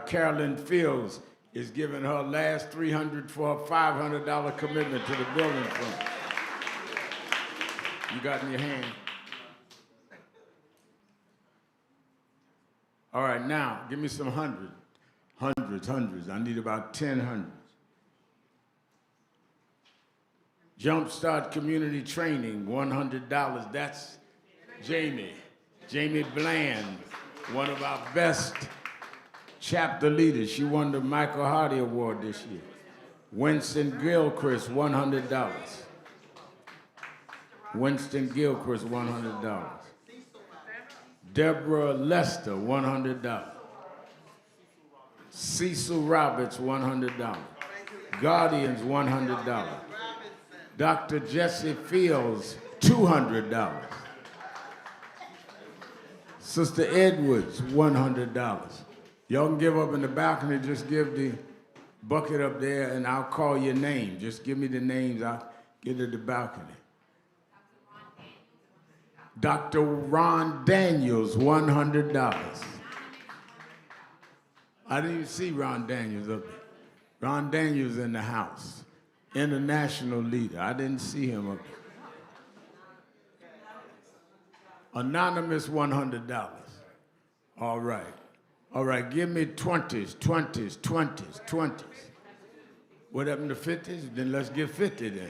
Carolyn Fields is giving her last $300 for a $500 commitment to the building fund. You got in your hand. All right, now, give me some hundreds. I need about 10 hundreds. Jumpstart Community Training, $100. That's Jamie Bland, one of our best chapter leaders. She won the Michael Hardy Award this year. Winston Gilchrist, $100. Winston Gilchrist, $100. Deborah Lester, $100. Cecil Roberts, $100. Guardians, $100. Dr. Jesse Fields, $200. Sister Edwards, $100. Y'all can give up in the balcony, just give the bucket up there and I'll call your name. Just give me the names, I'll get to the balcony. Dr. Ron Daniels, $100. I didn't even see Ron Daniels up there. Ron Daniels in the house. international leader. I didn't see him up there. Anonymous $100. All right. All right, give me 20s, 20s, 20s, 20s. What happened to 50s? Then let's get 50 then.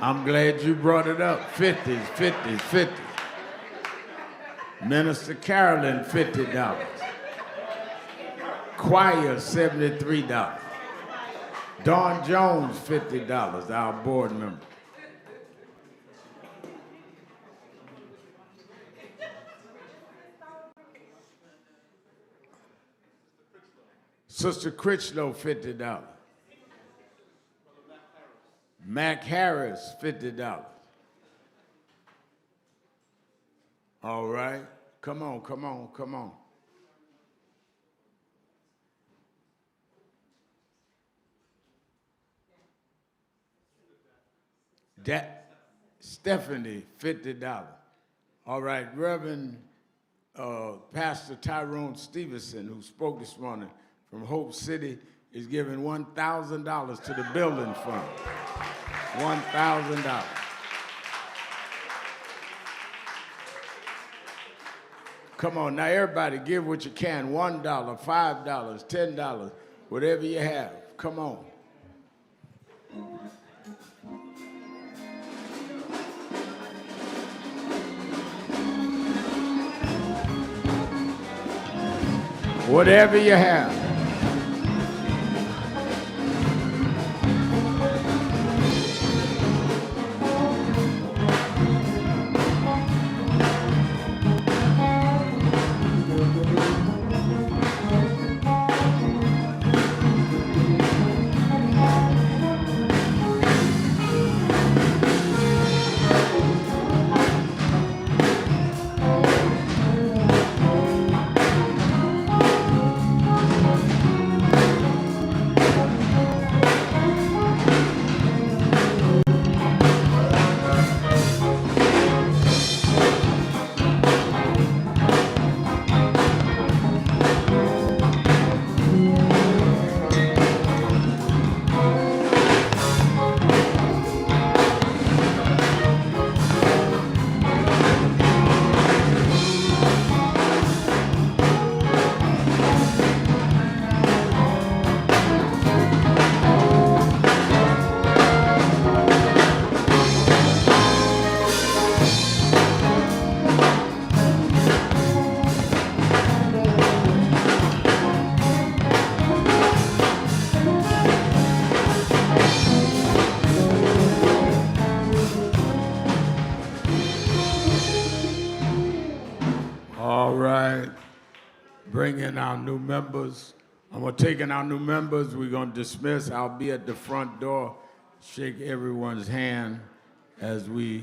I'm glad you brought it up. 50s, 50s, 50s. Minister Carolyn, $50. Choir, $73. Dawn Jones, $50, our board member. Sister Critchlow, $50. Mac Harris, $50. All right. Come on, come on, come on. Stephanie, $50. All right, Reverend Pastor Tyrone Stevenson, who spoke this morning from Hope City, is giving $1,000 to the building fund. $1,000. Come on, now everybody give what you can. $1, $5, $10, whatever you have. Come on. Whatever you have. Bring in our new members. I'm going to take in our new members. We're going to dismiss. I'll be at the front door. Shake everyone's hand as we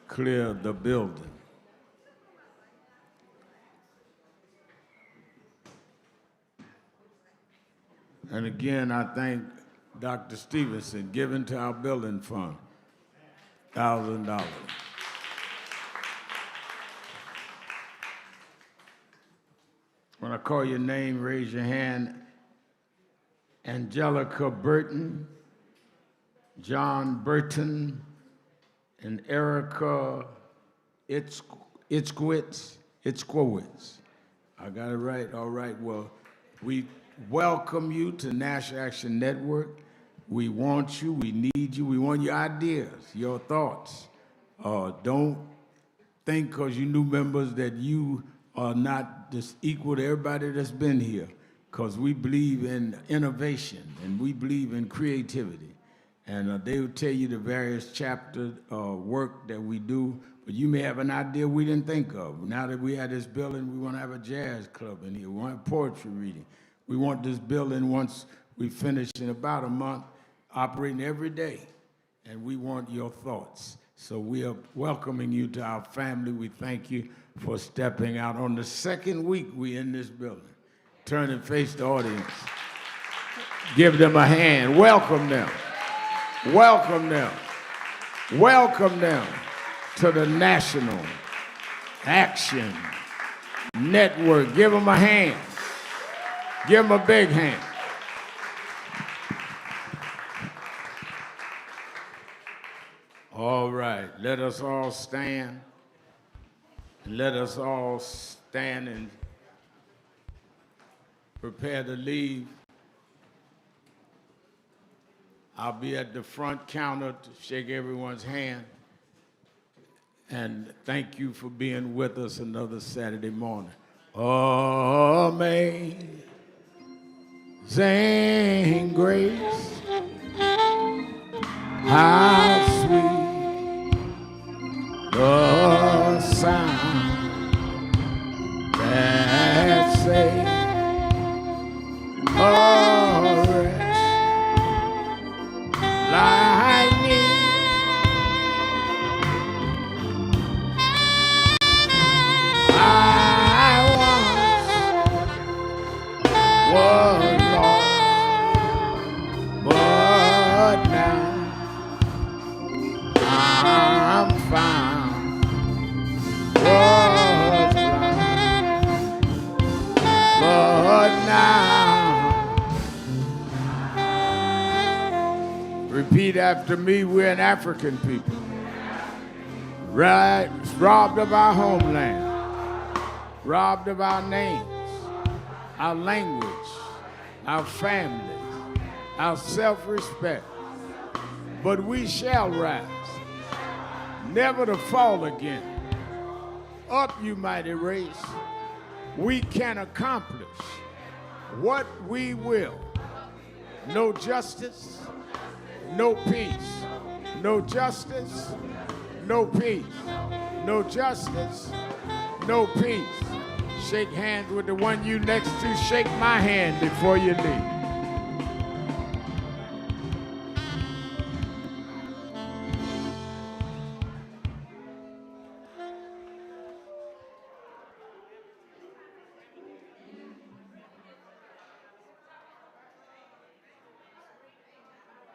clear the building. And again, I thank Dr. Stevenson, giving to our building fund, $1,000. When I call your name, raise your hand. Angelica Burton, John Burton, and Erica Itzkowitz. I got it right? All right. Well, we welcome you to National Action Network. We want you. We need you. We want your ideas, your thoughts. Don't think because you new members that you are not just equal to everybody that's been here, because we believe in innovation and we believe in creativity. And they will tell you the various chapter work that we do, but you may have an idea we didn't think of. Now that we have this building, we want to have a jazz club in here. We want poetry reading. We want this building, once we finish in about a month, operating every day. And we want your thoughts. So we are welcoming you to our family. We thank you for stepping out. On the second week we in this building. Turn and face the audience. Give them a hand. Welcome them. Welcome them. Welcome them to the National Action Network. Give them a hand. Give them a big hand. All right, let us all stand. Let us all stand and prepare to leave. I'll be at the front counter to shake everyone's hand. And thank you for being with us another Saturday morning. Amazing grace, how sweet the sound that saved a wretch like me. Was lost, but now I'm found. Was blind, but now. Repeat after me. We're an African people, right? Robbed of our homeland, robbed of our names, our language, our family, our self-respect. But we shall rise, never to fall again. Up, you mighty race. We can accomplish what we will. No justice, no peace. No justice, no peace. No justice, no peace. Shake hands with the one you next to. Shake my hand before you leave.